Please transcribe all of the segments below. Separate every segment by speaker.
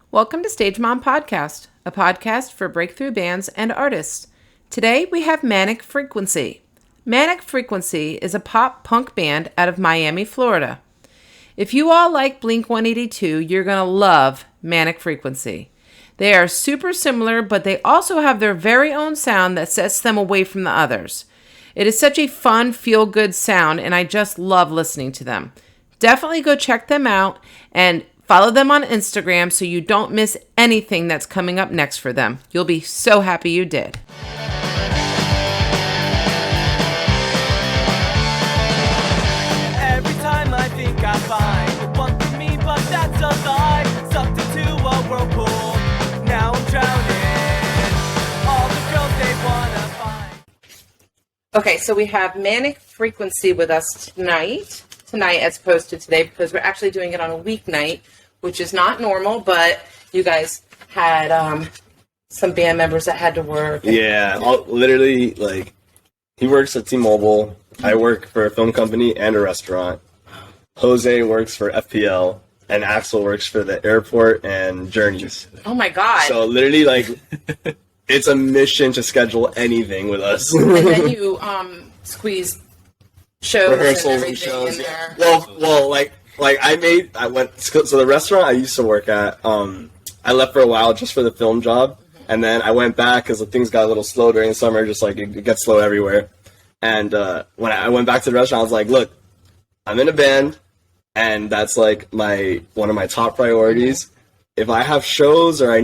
Speaker 1: Welcome to Stage Mom Podcast, a podcast for breakthrough bands and artists. Today we have Manic Frequency. Manic Frequency is a pop-punk band out of Miami, Florida. If you all like Blink-182, you're going to love Manic Frequency. They are super similar, but they also have their very own sound that sets them away from the others. It is such a fun, feel-good sound, and I just love listening to them. Definitely go check them out and follow them on Instagram so you don't miss anything that's coming up next for them. You'll be so happy you did.
Speaker 2: Every time I think I find one for me, but that's a lie. Sucked into a whirlpool. Now I'm drowning. All the girls they wanna find.
Speaker 1: Okay, so we have Manic Frequency with us tonight as opposed to today, because we're actually doing it on a weeknight, which is not normal, but you guys had some band members that had to work.
Speaker 3: Yeah, literally, like, he works at T-Mobile. I work for a film company and a restaurant. Jose works for FPL, and Axel works for the airport and Journeys.
Speaker 1: Oh my God.
Speaker 3: So literally, like, it's a mission to schedule anything with us.
Speaker 1: And then you squeeze shows
Speaker 3: Rehearsals
Speaker 1: and everything
Speaker 3: shows.
Speaker 1: in there.
Speaker 3: Well, like so the restaurant I used to work at, I left for a while just for the film job, and then I went back because things got a little slow during the summer, just like it gets slow everywhere. And when I went back to the restaurant, I was like, look, I'm in a band, and that's like one of my top priorities. If I have shows or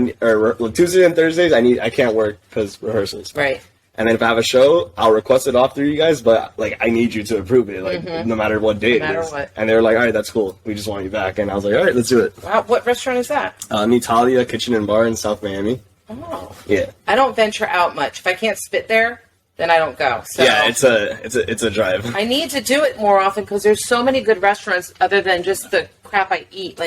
Speaker 3: Tuesdays and Thursdays, I can't work because rehearsals.
Speaker 1: Right.
Speaker 3: And then if I have a show, I'll request it off through you guys, but, like, I need you to approve it, like, no matter what day it is.
Speaker 1: What.
Speaker 3: And they were like, all right, that's cool. We just want you back. And I was like, all right, let's do it.
Speaker 1: Wow, what restaurant is that?
Speaker 3: Italia Kitchen and Bar in South Miami.
Speaker 1: Oh.
Speaker 3: Yeah.
Speaker 1: I don't venture out much. If I can't spit there, then I don't go. So
Speaker 3: Yeah, it's a drive.
Speaker 1: I need to do it more often because there's so many good restaurants other than just the crap I eat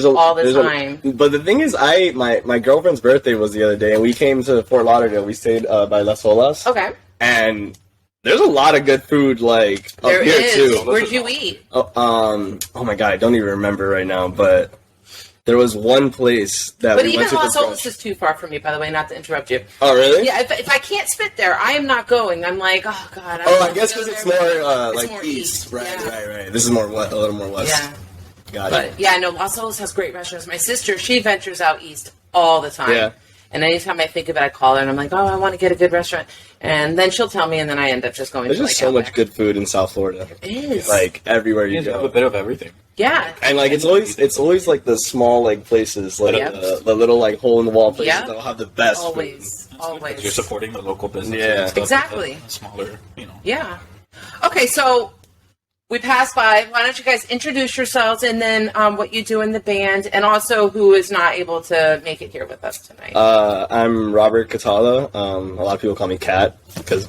Speaker 1: all the time.
Speaker 3: But the thing is, my girlfriend's birthday was the other day, and we came to Fort Lauderdale. We stayed by Las Olas.
Speaker 1: Okay.
Speaker 3: And there's a lot of good food, like, up
Speaker 1: There
Speaker 3: here,
Speaker 1: is.
Speaker 3: too.
Speaker 1: Where'd you eat?
Speaker 3: Oh my God, I don't even remember right now, but there was one place that
Speaker 1: But
Speaker 3: we
Speaker 1: even
Speaker 3: went to
Speaker 1: Las
Speaker 3: for
Speaker 1: Olas is too far from me, by the way, not to interrupt you.
Speaker 3: Oh, really?
Speaker 1: Yeah, if I can't spit there, I am not going. I'm like, oh, God.
Speaker 3: I guess because it's more,
Speaker 1: It's
Speaker 3: more
Speaker 1: east.
Speaker 3: east. Right,
Speaker 1: Yeah.
Speaker 3: right. This is more a little more west.
Speaker 1: Yeah.
Speaker 3: Got it.
Speaker 1: But, yeah, no, Las Olas has great restaurants. My sister, she ventures out east all the time.
Speaker 3: Yeah.
Speaker 1: And anytime I think of it, I call her, and I'm like, oh, I want to get a good restaurant. And then she'll tell me, and then I end up just going
Speaker 3: There's
Speaker 1: to,
Speaker 3: just so much good food in South Florida.
Speaker 1: It is.
Speaker 3: Like, everywhere you
Speaker 4: You have a
Speaker 3: go.
Speaker 4: bit of everything.
Speaker 1: Yeah.
Speaker 3: And, like, it's always like the small, like, places, like,
Speaker 1: Yep.
Speaker 3: the little, like, hole-in-the-wall places
Speaker 1: Yep.
Speaker 3: that'll have the best
Speaker 1: Always.
Speaker 3: food.
Speaker 1: Always.
Speaker 4: You're supporting the local business.
Speaker 3: Yeah.
Speaker 4: And stuff,
Speaker 1: Exactly.
Speaker 4: the smaller,
Speaker 1: Yeah. Okay, so we passed by. Why don't you guys introduce yourselves and then what you do in the band, and also who is not able to make it here with us tonight.
Speaker 3: I'm Robert Catala. A lot of people call me Cat, because,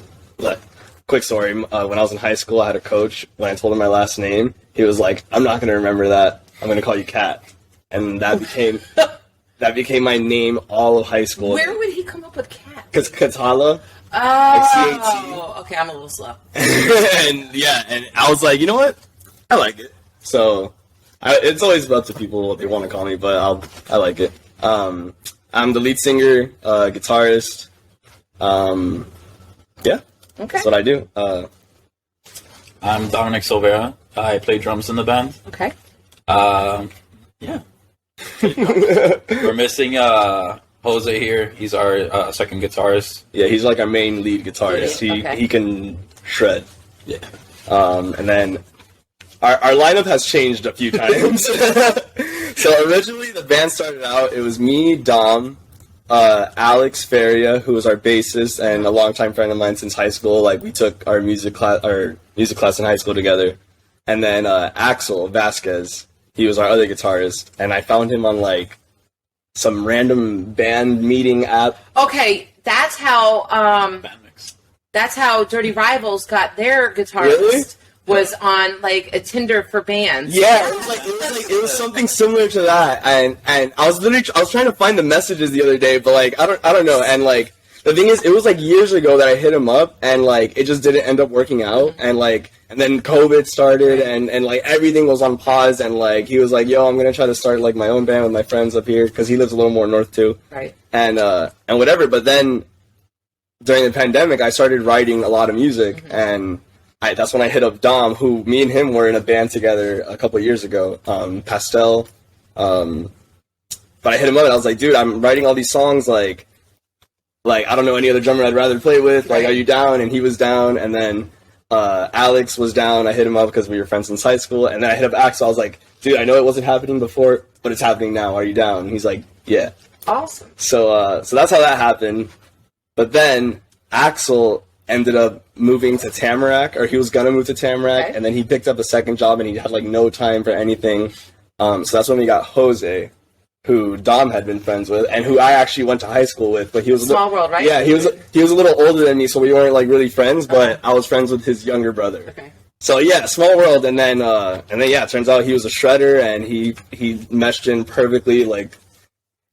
Speaker 3: quick story, when I was in high school, I had a coach. When I told him my last name, he was like, I'm not going to remember that. I'm going to call you Cat. And that became my name all of high school.
Speaker 1: Where would he come up with Cat?
Speaker 3: Because Catala.
Speaker 1: Oh, okay, I'm a little slow.
Speaker 3: and I was like, you know what? I like it. So it's always up to people what they want to call me, but I like it. I'm the lead singer, guitarist. Yeah,
Speaker 1: Okay.
Speaker 3: that's what I do.
Speaker 4: I'm Dominic. I play drums in the band.
Speaker 1: Okay.
Speaker 4: Yeah. We're missing Jose here. He's our second guitarist.
Speaker 3: Yeah, he's like our main lead guitarist.
Speaker 1: Okay.
Speaker 3: He can shred.
Speaker 4: Yeah.
Speaker 3: And then our lineup has changed a few times. So originally the band started out, it was me, Dom, Alex Feria, who was our bassist and a longtime friend of mine since high school. Like, we took our music class in high school together. And then Axel Vasquez, he was our other guitarist, and I found him on like some random band meeting app.
Speaker 1: Okay, that's how
Speaker 4: Band mix.
Speaker 1: that's how Dirty Rivals got their guitarist.
Speaker 3: Really?
Speaker 1: Was on like a Tinder for bands.
Speaker 3: Yeah, it was something similar to that, and I was trying to find the messages the other day, but like I don't know, and like the thing is, it was like years ago that I hit him up, and like it just didn't end up working out, and then COVID started, and like everything was on pause, and like he was like, "Yo, I'm gonna try to start like my own band with my friends up here," because he lives a little more north too,
Speaker 1: Right.
Speaker 3: and whatever. But then during the pandemic, I started writing a lot of music, and that's when I hit up Dom, who me and him were in a band together a couple of years ago, Pastel. But I hit him up and I was like, dude, I'm writing all these songs, like I don't know any other drummer I'd rather play with. Like, are you down? And he was down. And then Alex was down. I hit him up because we were friends since high school. And then I hit up Axel. I was like, dude, I know it wasn't happening before, but it's happening now. Are you down? And he's like, yeah.
Speaker 1: Awesome.
Speaker 3: So that's how that happened. But then Axel ended up moving to Tamarack, or he was gonna move to Tamarack, and then he picked up a second job, and he had like no time for anything. So that's when we got Jose, who Dom had been friends with, and who I actually went to high school with. But he was
Speaker 1: Small world, right?
Speaker 3: Yeah, he was a little older than me, so we weren't like really friends. But I was friends with his younger brother.
Speaker 1: Okay.
Speaker 3: So yeah, small world, and then yeah, it turns out he was a shredder, and he meshed in perfectly. Like,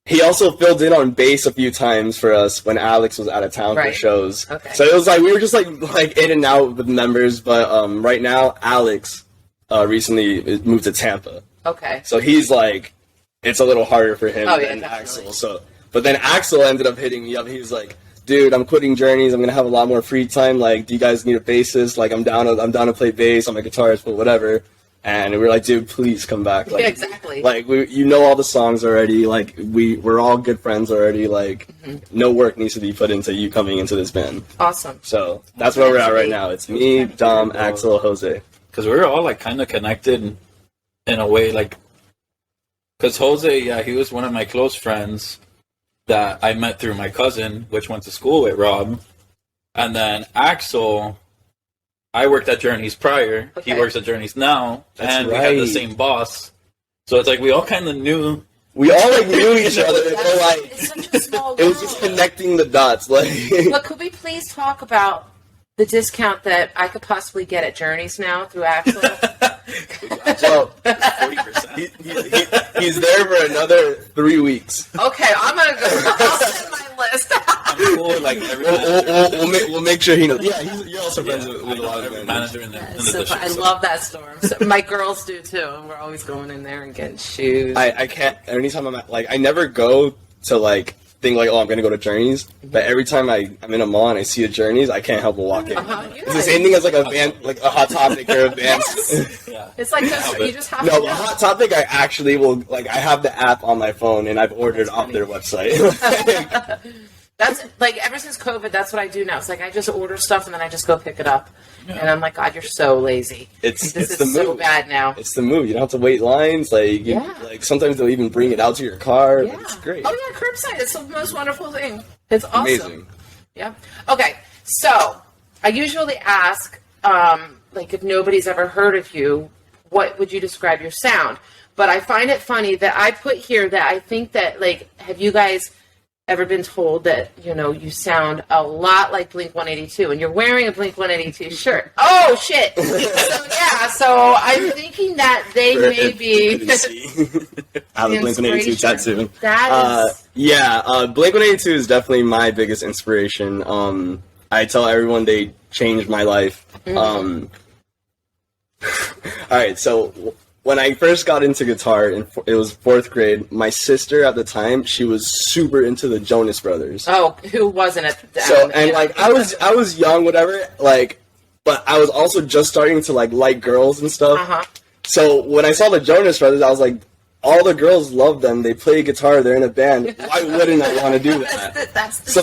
Speaker 3: he also filled in on bass a few times for us when Alex was out of town for shows. Okay. So it was like we were just like in and out with members. But right now, Alex recently moved to Tampa.
Speaker 1: Okay.
Speaker 3: So he's like, it's a little harder for him than
Speaker 1: definitely.
Speaker 3: Axel. So, but then Axel ended up hitting me up. He was like, dude, I'm quitting Journeys. I'm gonna have a lot more free time. Like, do you guys need a bassist? Like, I'm down to play bass. I'm a guitarist, but whatever. And we were like, dude, please come back. Like,
Speaker 1: yeah, exactly.
Speaker 3: Like, you know all the songs already. Like, we're all good friends already. Like, no work needs to be put into you coming into this band.
Speaker 1: Awesome.
Speaker 3: So that's where we're at right now. It's me, Dom, Axel, Jose.
Speaker 4: Because we were all like kind of connected in a way, like, because Jose, yeah, he was one of my close friends that I met through my cousin, which went to school with Rob. And then Axel, I worked at Journeys prior.
Speaker 1: Okay.
Speaker 4: He works at Journeys now.
Speaker 3: That's
Speaker 4: and
Speaker 3: right.
Speaker 4: we had the same boss. So it's like we all kind of knew.
Speaker 3: We all like knew each other. But, like,
Speaker 1: It's such a small world.
Speaker 3: it was just connecting the dots. Like,
Speaker 1: But could we please talk about the discount that I could possibly get at Journeys now through Axel?
Speaker 3: well,
Speaker 4: 40%.
Speaker 3: he's there for another 3 weeks.
Speaker 1: Okay, I'm gonna go. I'll send my list.
Speaker 4: I'm cool with, like, every manager.
Speaker 3: We'll make sure he knows. Yeah, you're also friends with a lot of
Speaker 4: every
Speaker 3: them.
Speaker 4: manager in the
Speaker 1: So
Speaker 4: district.
Speaker 1: I love that store. So my girls do too. We're always going in there and getting shoes.
Speaker 3: I can't. Anytime I'm at, like, I never go to like think like, oh, I'm gonna go to Journeys. But every time I'm in a mall and I see a Journeys, I can't help but walk in. It's the same thing as like a band, like a Hot Topic or a band.
Speaker 4: Yeah.
Speaker 1: It's like this, you just have
Speaker 3: No,
Speaker 1: to.
Speaker 3: a Hot Topic, I actually will, like, I have the app on my phone and I've ordered off their website.
Speaker 1: That's like ever since COVID. That's what I do now. It's like I just order stuff and then I just go pick it up. And I'm like, God, you're so lazy.
Speaker 3: It's
Speaker 1: This
Speaker 3: the
Speaker 1: is so
Speaker 3: move.
Speaker 1: bad now.
Speaker 3: It's the move. You don't have to wait lines. Like, like sometimes they'll even bring it out to your car.
Speaker 1: Yeah.
Speaker 3: Like, it's great.
Speaker 1: Oh yeah, curbside. It's the most wonderful thing. It's awesome.
Speaker 3: Amazing.
Speaker 1: Yeah. Okay. So I usually ask, like, if nobody's ever heard of you, what would you describe your sound? But I find it funny that I put here that I think that, like, have you guys ever been told that, you know, you sound a lot like Blink-182 and you're wearing a Blink-182 shirt? Oh, shit. So I'm thinking that they may be...
Speaker 3: I have a Blink-182 tattoo.
Speaker 1: That is...
Speaker 3: Blink-182 is definitely my biggest inspiration. I tell everyone they changed my life. Alright, so when I first got into guitar, it was 4th grade, my sister at the time, she was super into the Jonas Brothers.
Speaker 1: Oh, who wasn't at the
Speaker 3: So, and like, I was young, whatever, like, but I was also just starting to like girls and stuff. So when I saw the Jonas Brothers, I was like, all the girls love them. They play guitar. They're in a band. Why wouldn't I want to do that? That's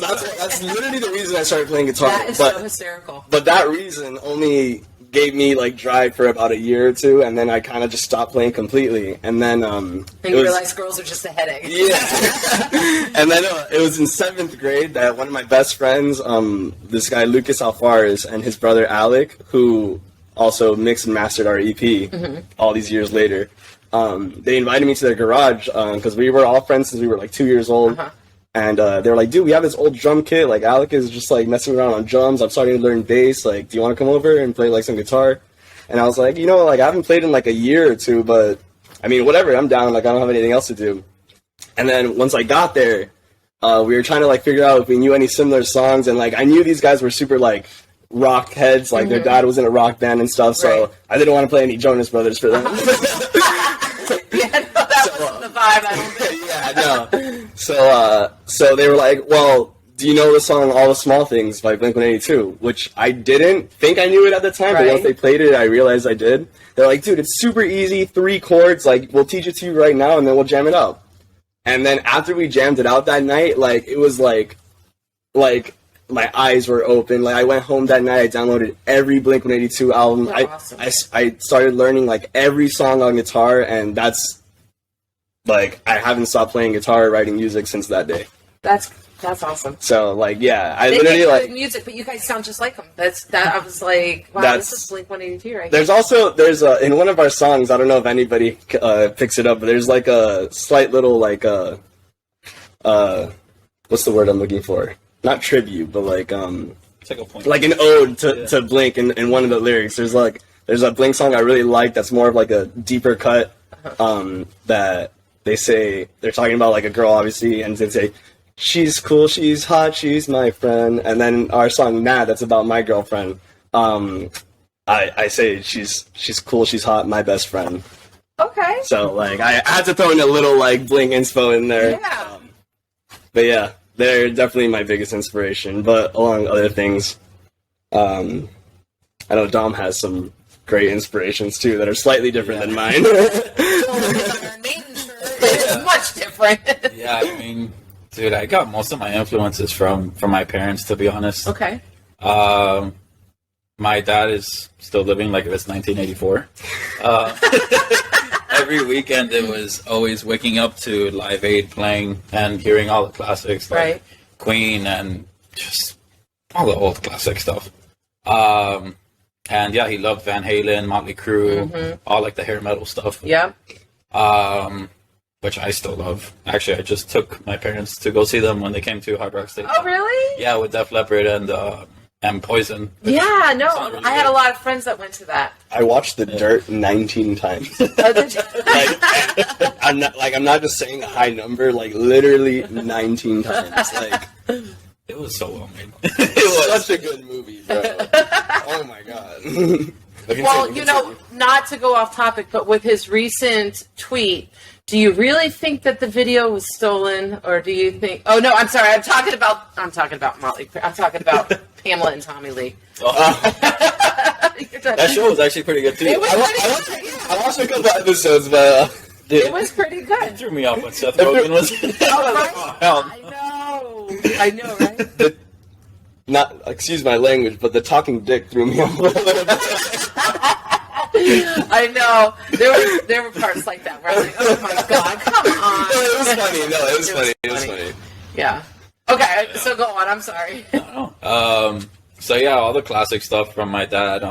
Speaker 3: literally the reason I started playing guitar.
Speaker 1: That is so hysterical.
Speaker 3: But that reason only gave me like drive for about a year or two, and then I kind of just stopped playing completely. And then
Speaker 1: and you realize girls are just a headache.
Speaker 3: Yeah. And then it was in 7th grade that one of my best friends, this guy Lucas Alfares and his brother Alec, who also mixed and mastered our EP all these years later. They invited me to their garage because we were all friends since we were like 2 years old. And they were like, dude, we have this old drum kit. Like, Alec is just like messing around on drums. I'm starting to learn bass. Like, do you want to come over and play like some guitar? And I was like, you know, like, I haven't played in like a year or two, but I mean, whatever, I'm down. Like, I don't have anything else to do. And then once I got there, we were trying to like figure out if we knew any similar songs, and like I knew these guys were super like rock heads, like their dad was in a rock band and stuff, so
Speaker 1: Right.
Speaker 3: I didn't want to play any Jonas Brothers for them.
Speaker 1: Yeah, no, that wasn't the vibe, I don't think.
Speaker 3: Yeah, no. So they were like, well, do you know the song All the Small Things by Blink-182? Which I didn't think I knew it at the time, but
Speaker 1: Right.
Speaker 3: once they played it, I realized I did. They're like, dude, it's super easy, 3 chords, like, we'll teach it to you right now, and then we'll jam it out. And then after we jammed it out that night, like, it was like my eyes were open. Like, I went home that night, I downloaded every Blink-182 album.
Speaker 1: Awesome.
Speaker 3: I started learning, like, every song on guitar, and that's, like, I haven't stopped playing guitar or writing music since that day.
Speaker 1: That's awesome.
Speaker 3: So, like, yeah, I
Speaker 1: They
Speaker 3: literally,
Speaker 1: make
Speaker 3: like,
Speaker 1: good music, but you guys sound just like them. I was like, wow,
Speaker 3: That's-
Speaker 1: this is Blink-182 right
Speaker 3: there's in one of our songs, I don't know if anybody picks it up, but there's, like, a slight little, like, what's the word I'm looking for? Not tribute, but, like,
Speaker 4: It's like a point.
Speaker 3: like an ode to Blink in one of the lyrics. There's a Blink song I really like that's more of like a deeper cut, that they say, they're talking about like a girl obviously, and they say, she's cool, she's hot, she's my friend. And then our song Mad, that's about my girlfriend. I say she's cool, she's hot, my best friend.
Speaker 1: Okay.
Speaker 3: So like I had to throw in a little like Blink inspo in there.
Speaker 1: Yeah.
Speaker 3: But yeah, they're definitely my biggest inspiration. But along other things, I know Dom has some great inspirations too that are slightly different than mine.
Speaker 1: It's much different.
Speaker 4: Yeah, I mean, dude, I got most of my influences from my parents, to be honest.
Speaker 1: Okay.
Speaker 4: My dad is still living like it was 1984. Every weekend it was always waking up to Live Aid playing and hearing all the classics like
Speaker 1: Right.
Speaker 4: Queen and just all the old classic stuff. And yeah, he loved Van Halen, Motley Crue, all like the hair metal stuff.
Speaker 1: Yep.
Speaker 4: Which I still love. Actually, I just took my parents to go see them when they came to Hard Rock Stadium.
Speaker 1: Oh, really?
Speaker 4: Yeah, with Def Leppard and Poison.
Speaker 1: Yeah, no.
Speaker 4: Sounds really
Speaker 1: I had a
Speaker 4: good.
Speaker 1: lot of friends that went to that.
Speaker 3: I watched The Dirt 19 times.
Speaker 1: Oh, did you?
Speaker 3: Like, I'm not just saying a high number, like literally 19 times. Like,
Speaker 4: It was so well made.
Speaker 3: it was such a good movie, bro. Oh my god.
Speaker 1: Well, you know, not to go off topic, but with his recent tweet, do you really think that the video was stolen, or do you think? Oh no, I'm sorry. I'm talking about Motley. I'm talking about Pamela and Tommy Lee.
Speaker 4: That show was actually pretty good too.
Speaker 1: It was
Speaker 3: I watched a couple episodes, but
Speaker 4: Dude,
Speaker 1: It was pretty good.
Speaker 4: threw me off when Seth Rogen was in it.
Speaker 1: Oh, right?
Speaker 4: Oh, hell.
Speaker 1: I know, right?
Speaker 3: not, excuse my language, but the talking dick threw me off a little bit.
Speaker 1: I know. There were parts like that where I was like, oh my god, come on.
Speaker 3: It was funny. No, it was funny. It was funny.
Speaker 1: Yeah. Okay, so go on. I'm sorry.
Speaker 4: So yeah, all the classic stuff from my dad.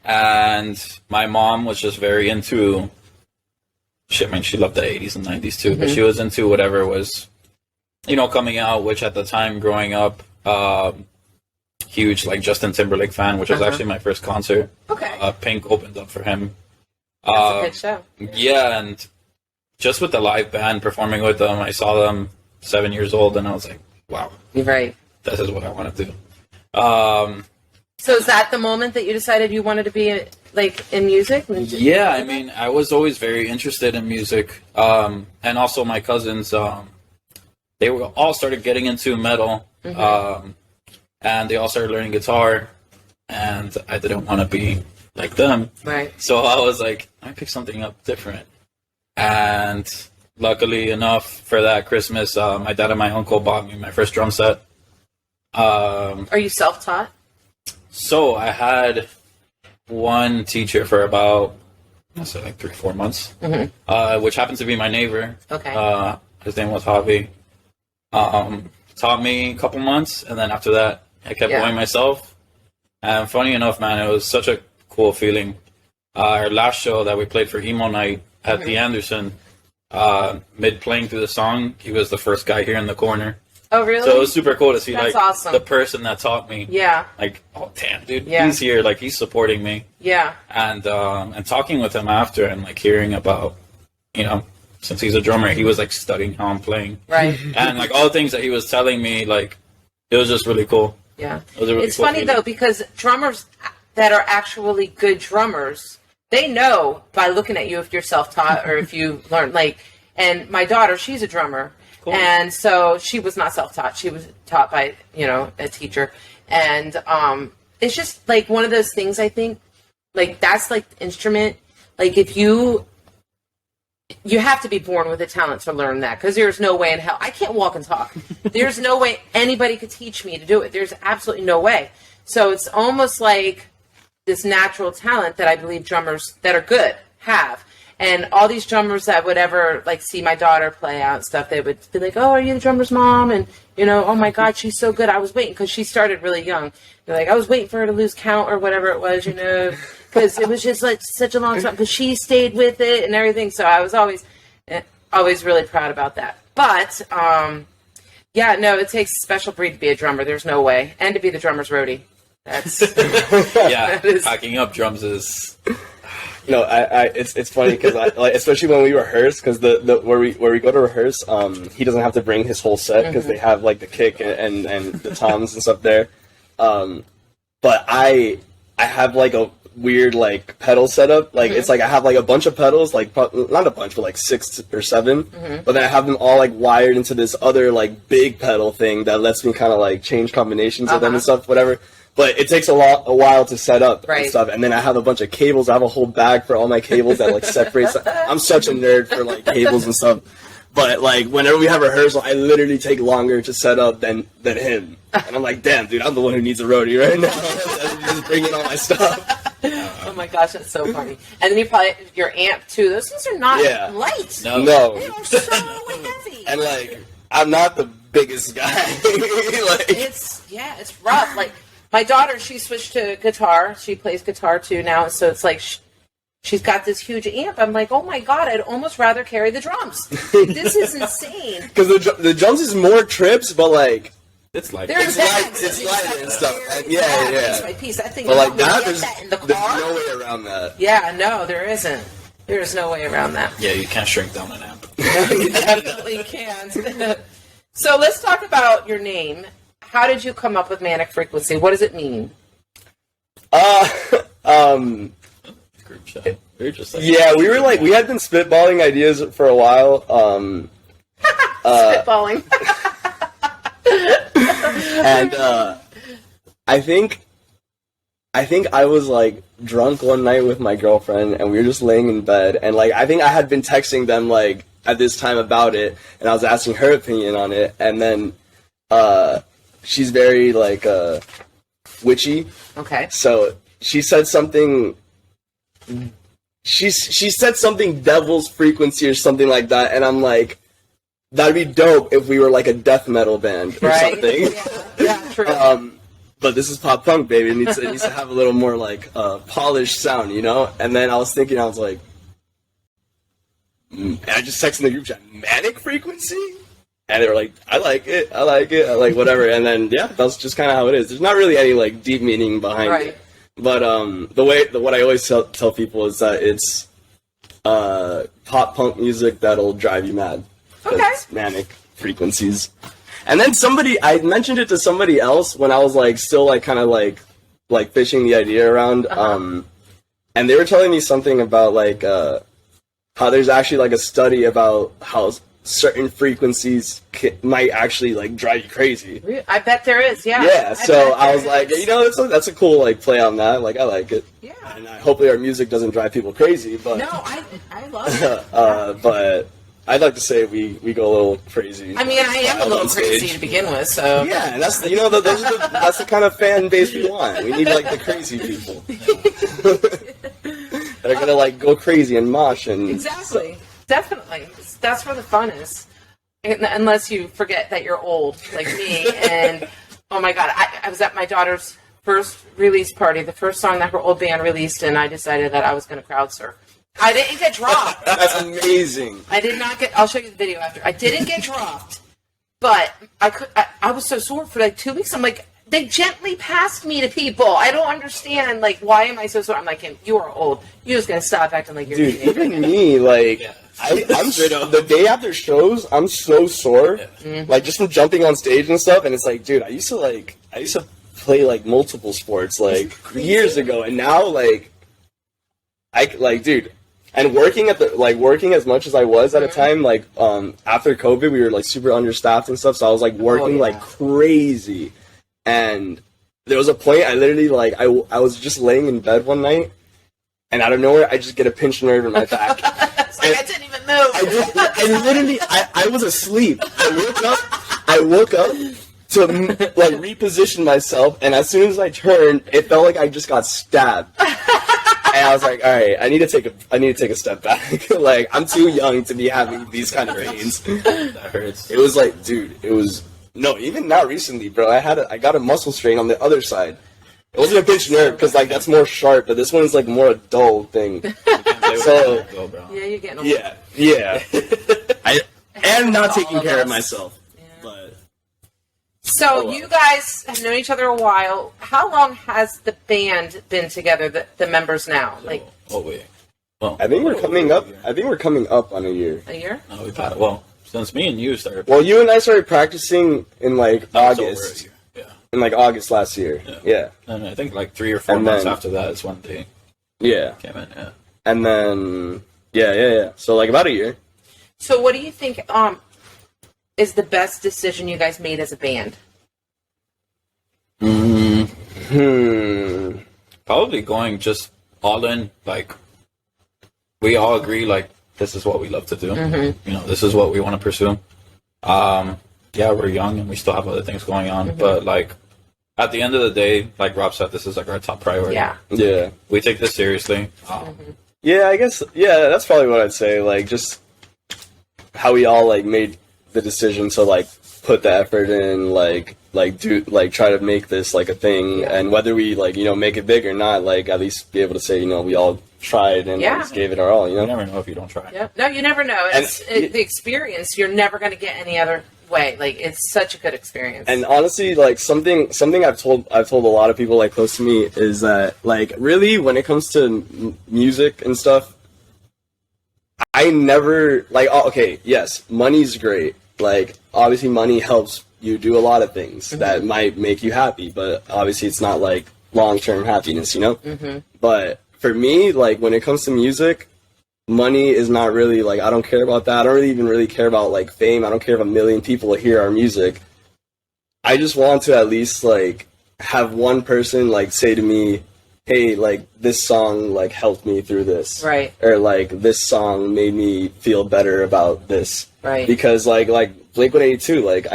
Speaker 4: And my mom was just very into. I mean, she loved the 80s and 90s too, but she was into whatever was, coming out. Which at the time, growing up, huge like Justin Timberlake fan, which was actually my first concert.
Speaker 1: Okay.
Speaker 4: Pink opened up for him.
Speaker 1: That's a good show.
Speaker 4: Yeah, and just with the live band performing with them, I saw them 7 years old, and I was like, wow,
Speaker 1: You're right.
Speaker 4: this is what I want to do.
Speaker 1: So is that the moment that you decided you wanted to be in music?
Speaker 4: Yeah, I mean, I was always very interested in music, and also my cousins. They were all started getting into metal, and they all started learning guitar, and I didn't want to be like them.
Speaker 1: Right.
Speaker 4: So I was like, I picked something up different. And luckily enough for that Christmas, my dad and my uncle bought me my first drum set.
Speaker 1: Are you self-taught?
Speaker 4: So I had one teacher for about, I'll say like 3-4 months, which happened to be my neighbor.
Speaker 1: Okay.
Speaker 4: His name was Hobby. Taught me a couple months, and then after that, I kept going myself. And funny enough, man, it was such a cool feeling. Our last show that we played for Emo Night at the Anderson, mid playing through the song, he was the first guy here in the corner.
Speaker 1: Oh, really?
Speaker 4: So it was super cool to see
Speaker 1: That's
Speaker 4: like
Speaker 1: awesome.
Speaker 4: the person that taught me.
Speaker 1: Yeah.
Speaker 4: Like, oh damn, dude,
Speaker 1: Yeah.
Speaker 4: he's here, like he's supporting me.
Speaker 1: Yeah.
Speaker 4: And talking with him after and like hearing about, since he's a drummer, he was like studying how I'm playing.
Speaker 1: Right.
Speaker 4: And like all the things that he was telling me, like it was just really cool.
Speaker 1: Yeah.
Speaker 4: It was a really
Speaker 1: It's
Speaker 4: cool
Speaker 1: funny
Speaker 4: feeling.
Speaker 1: though, because drummers that are actually good drummers, they know by looking at you if you're self-taught or if you learn. Like, and my daughter, she's a drummer.
Speaker 4: Cool.
Speaker 1: And so she was not self-taught. She was taught by, a teacher. And it's just like one of those things, I think, like that's like the instrument. Like if you have to be born with a talent to learn that, because there's no way in hell. I can't walk and talk. There's no way anybody could teach me to do it. There's absolutely no way. So it's almost like this natural talent that I believe drummers that are good have. And all these drummers that would ever like see my daughter play out and stuff, they would be like, "Oh, are you the drummer's mom?" And "Oh my God, she's so good." I was waiting because she started really young. They're like, I was waiting for her to lose count or whatever it was, because it was just like such a long time. Because she stayed with it and everything. So I was always really proud about that. But yeah, no, it takes a special breed to be a drummer. There's no way, and to be the drummer's roadie. That's
Speaker 4: Yeah,
Speaker 1: that is-
Speaker 4: packing up drums is.
Speaker 3: No, it's funny because like especially when we rehearse, because the where we go to rehearse, he doesn't have to bring his whole set because they have like the kick and the toms and stuff there. But I have like a weird like pedal setup. Like it's like I have like a bunch of pedals, like not a bunch, but like 6 or 7. But then I have them all like wired into this other like big pedal thing that lets me kind of like change combinations of them and stuff, whatever. But it takes a while to set up and stuff. And then I have a bunch of cables. I have a whole bag for all my cables that like separates. I'm such a nerd for like cables and stuff. But like whenever we have rehearsal, I literally take longer to set up than him. And I'm like, damn, dude, I'm the one who needs a roadie right now. Just bringing all my stuff.
Speaker 1: Oh my gosh, that's so funny. And then you probably your amp too. Those things are not light.
Speaker 4: No.
Speaker 1: They are so heavy.
Speaker 3: And like I'm not the biggest guy. Like
Speaker 1: it's rough. Like my daughter, she switched to guitar. She plays guitar too now, so it's like she's got this huge amp. I'm like, oh my God, I'd almost rather carry the drums. This is insane.
Speaker 3: Because the drums is more trips, but like
Speaker 4: It's like
Speaker 1: There's
Speaker 3: it's light and stuff. Yeah.
Speaker 1: Piece by piece. That thing.
Speaker 3: But like
Speaker 1: that,
Speaker 3: that,
Speaker 1: in the
Speaker 3: there's
Speaker 1: car.
Speaker 3: no way around that.
Speaker 1: Yeah, no, there isn't. There is no way around that.
Speaker 4: yeah, you can't shrink down an amp.
Speaker 1: You definitely can't. So let's talk about your name. How did you come up with Manic Frequency? What does it mean?
Speaker 4: Group chat. You're just like,
Speaker 3: Yeah, we had been spitballing ideas for a while.
Speaker 1: Spitballing.
Speaker 3: And I think I was like drunk one night with my girlfriend, and we were just laying in bed, and like I think I had been texting them like at this time about it, and I was asking her opinion on it, and then she's very like witchy,
Speaker 1: Okay.
Speaker 3: so she said something. She said something devil's frequency or something like that, and I'm like, that'd be dope if we were like a death metal band or
Speaker 1: Right.
Speaker 3: something.
Speaker 1: Yeah, true.
Speaker 3: But this is pop punk, baby. It needs to have a little more like polished sound, you know. And then I was thinking, I was like, and I just texted in the group chat, Manic Frequency, and they were like, I like it, I like whatever. And then yeah, that's just kind of how it is. There's not really any like deep meaning behind
Speaker 1: Right.
Speaker 3: it. But what I always tell people is that it's pop punk music that'll drive you mad. 'Cause
Speaker 1: Okay.
Speaker 3: it's Manic Frequencies. And then I mentioned it to somebody else when I was like still like kind of like fishing the idea around. And they were telling me something about like how there's actually like a study about how certain frequencies might actually like drive you crazy.
Speaker 1: I bet there is. Yeah.
Speaker 3: Yeah, so I was
Speaker 1: there
Speaker 3: like,
Speaker 1: is.
Speaker 3: you know, that's a cool like play on that. Like I like it.
Speaker 1: Yeah.
Speaker 3: And hopefully our music doesn't drive people crazy, but
Speaker 1: No, I love it.
Speaker 3: but I'd like to say we go a little crazy.
Speaker 1: I mean, I am a little
Speaker 3: on stage.
Speaker 1: crazy to begin with, so.
Speaker 3: Yeah, and that's that's the kind of fan base we want. We need like the crazy people that are gonna like go crazy and mosh and
Speaker 1: Exactly. Definitely. That's where the fun is. Unless you forget that you're old, like me. And, oh my God, I was at my daughter's first release party, the first song that her old band released, and I decided that I was going to crowd surf. I didn't get dropped.
Speaker 3: That's amazing.
Speaker 1: I did not get, I'll show you the video after. I didn't get dropped, but I was so sore for like 2 weeks. I'm like, they gently passed me to people. I don't understand. Like, why am I so sore? I'm like, you are old. You just gotta stop acting like you're a
Speaker 3: Dude,
Speaker 1: teenager.
Speaker 3: even me, like, I'm the day after shows, I'm so sore, like just from jumping on stage and stuff. And it's like, dude, I used to play like multiple sports like years ago, and now like dude. And working as much as I was at a time, like after COVID, we were like super understaffed and stuff. So I was like working like crazy, and there was a point I literally like I was just laying in bed one night, and out of nowhere I just get a pinched nerve in my back.
Speaker 1: It's like I didn't even move.
Speaker 3: I was asleep. I woke up to like reposition myself, and as soon as I turned, it felt like I just got stabbed. And I was like, all right, I need to take a step back. Like, I'm too young to be having these kind of pains.
Speaker 4: That hurts.
Speaker 3: It was like, dude, even not recently, bro. I got a muscle strain on the other side. It wasn't a pinched nerve because like that's more sharp, but this one is like more a dull thing. So
Speaker 1: yeah, you're getting old.
Speaker 3: Yeah. I am not taking care of myself.
Speaker 1: So you guys have known each other a while. How long has the band been together? The members now, like.
Speaker 4: Oh wait. Well,
Speaker 3: I think we're coming up. I think we're coming up on a year.
Speaker 1: A year?
Speaker 4: No, we've had since me and you started.
Speaker 3: Well, you and I started practicing in like August.
Speaker 4: Yeah.
Speaker 3: In like August last year. Yeah.
Speaker 4: And I think like 3 or 4 months after that is when they came in. Yeah.
Speaker 3: And then yeah. So like about a year.
Speaker 1: So what do you think? Is the best decision you guys made as a band?
Speaker 4: Probably going just all in. Like, we all agree, like, this is what we love to do. You know, this is what we want to pursue. Yeah, we're young and we still have other things going on. But, like, at the end of the day, like Rob said, this is, like, our top priority.
Speaker 3: Yeah.
Speaker 4: We take this seriously.
Speaker 3: Yeah, I guess, that's probably what I'd say. Like, just how we all, like, made the decision to like put the effort in, like do like try to make this like a thing, and whether we like make it big or not, like at least be able to say we all tried and just gave it our all.
Speaker 4: You never know if you don't try.
Speaker 1: Yeah. No, you never know. It's the experience. You're never going to get any other way. Like it's such a good experience.
Speaker 3: And honestly, like something I've told a lot of people like close to me is that like really when it comes to music and stuff, I never like okay, yes, money's great. Like, obviously money helps you do a lot of things that might make you happy, but obviously it's not, like, long-term happiness, But for me, like, when it comes to music, money is not really, like, I don't care about that. I don't even really care about, like, fame. I don't care if 1 million people hear our music. I just want to at least, like, have one person, like, say to me, hey, like, this song, like, helped me through this.
Speaker 1: Right.
Speaker 3: Or, like, this song made me feel better about this.
Speaker 1: Right.
Speaker 3: Because, like Blink-182, like,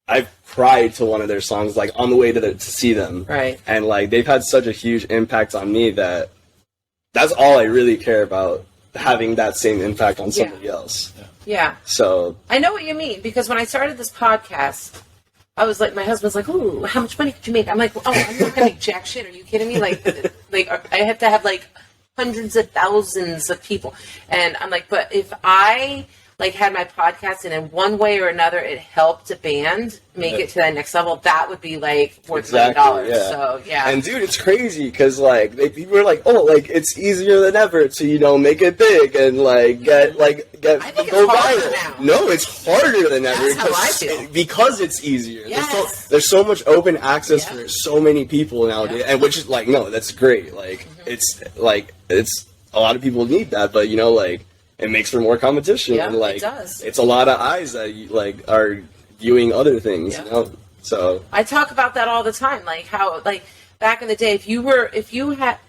Speaker 3: I've cried to one of their songs, like, on the way to see them.
Speaker 1: Right.
Speaker 3: And, like, they've had such a huge impact on me that that's all I really care about, having that same impact on somebody else.
Speaker 1: Yeah.
Speaker 3: So.
Speaker 1: I know what you mean, because when I started this podcast, I was like, my husband's like, ooh, how much money could you make? I'm like, well, I'm not going to make jack shit. Are you kidding me? Like I have to have, like, hundreds of thousands of people. And I'm like, but if I like had my podcast and in one way or another it helped a band make it to that next level, that would be like worth $1 million.
Speaker 3: Yeah.
Speaker 1: So yeah.
Speaker 3: And dude, it's crazy because like people are like, oh, like it's easier than ever to make it big and like get
Speaker 1: I think
Speaker 3: go
Speaker 1: it's harder
Speaker 3: viral.
Speaker 1: now.
Speaker 3: No, it's harder than ever.
Speaker 1: That's how I feel.
Speaker 3: Because it's easier.
Speaker 1: Yes.
Speaker 3: There's so much open access for so many people nowadays, and which is like no, that's great. Like it's a lot of people need that, but like. It makes for more competition, and like
Speaker 1: it does.
Speaker 3: It's a lot of eyes that like are viewing other things. So
Speaker 1: I talk about that all the time, like how like back in the day, if you got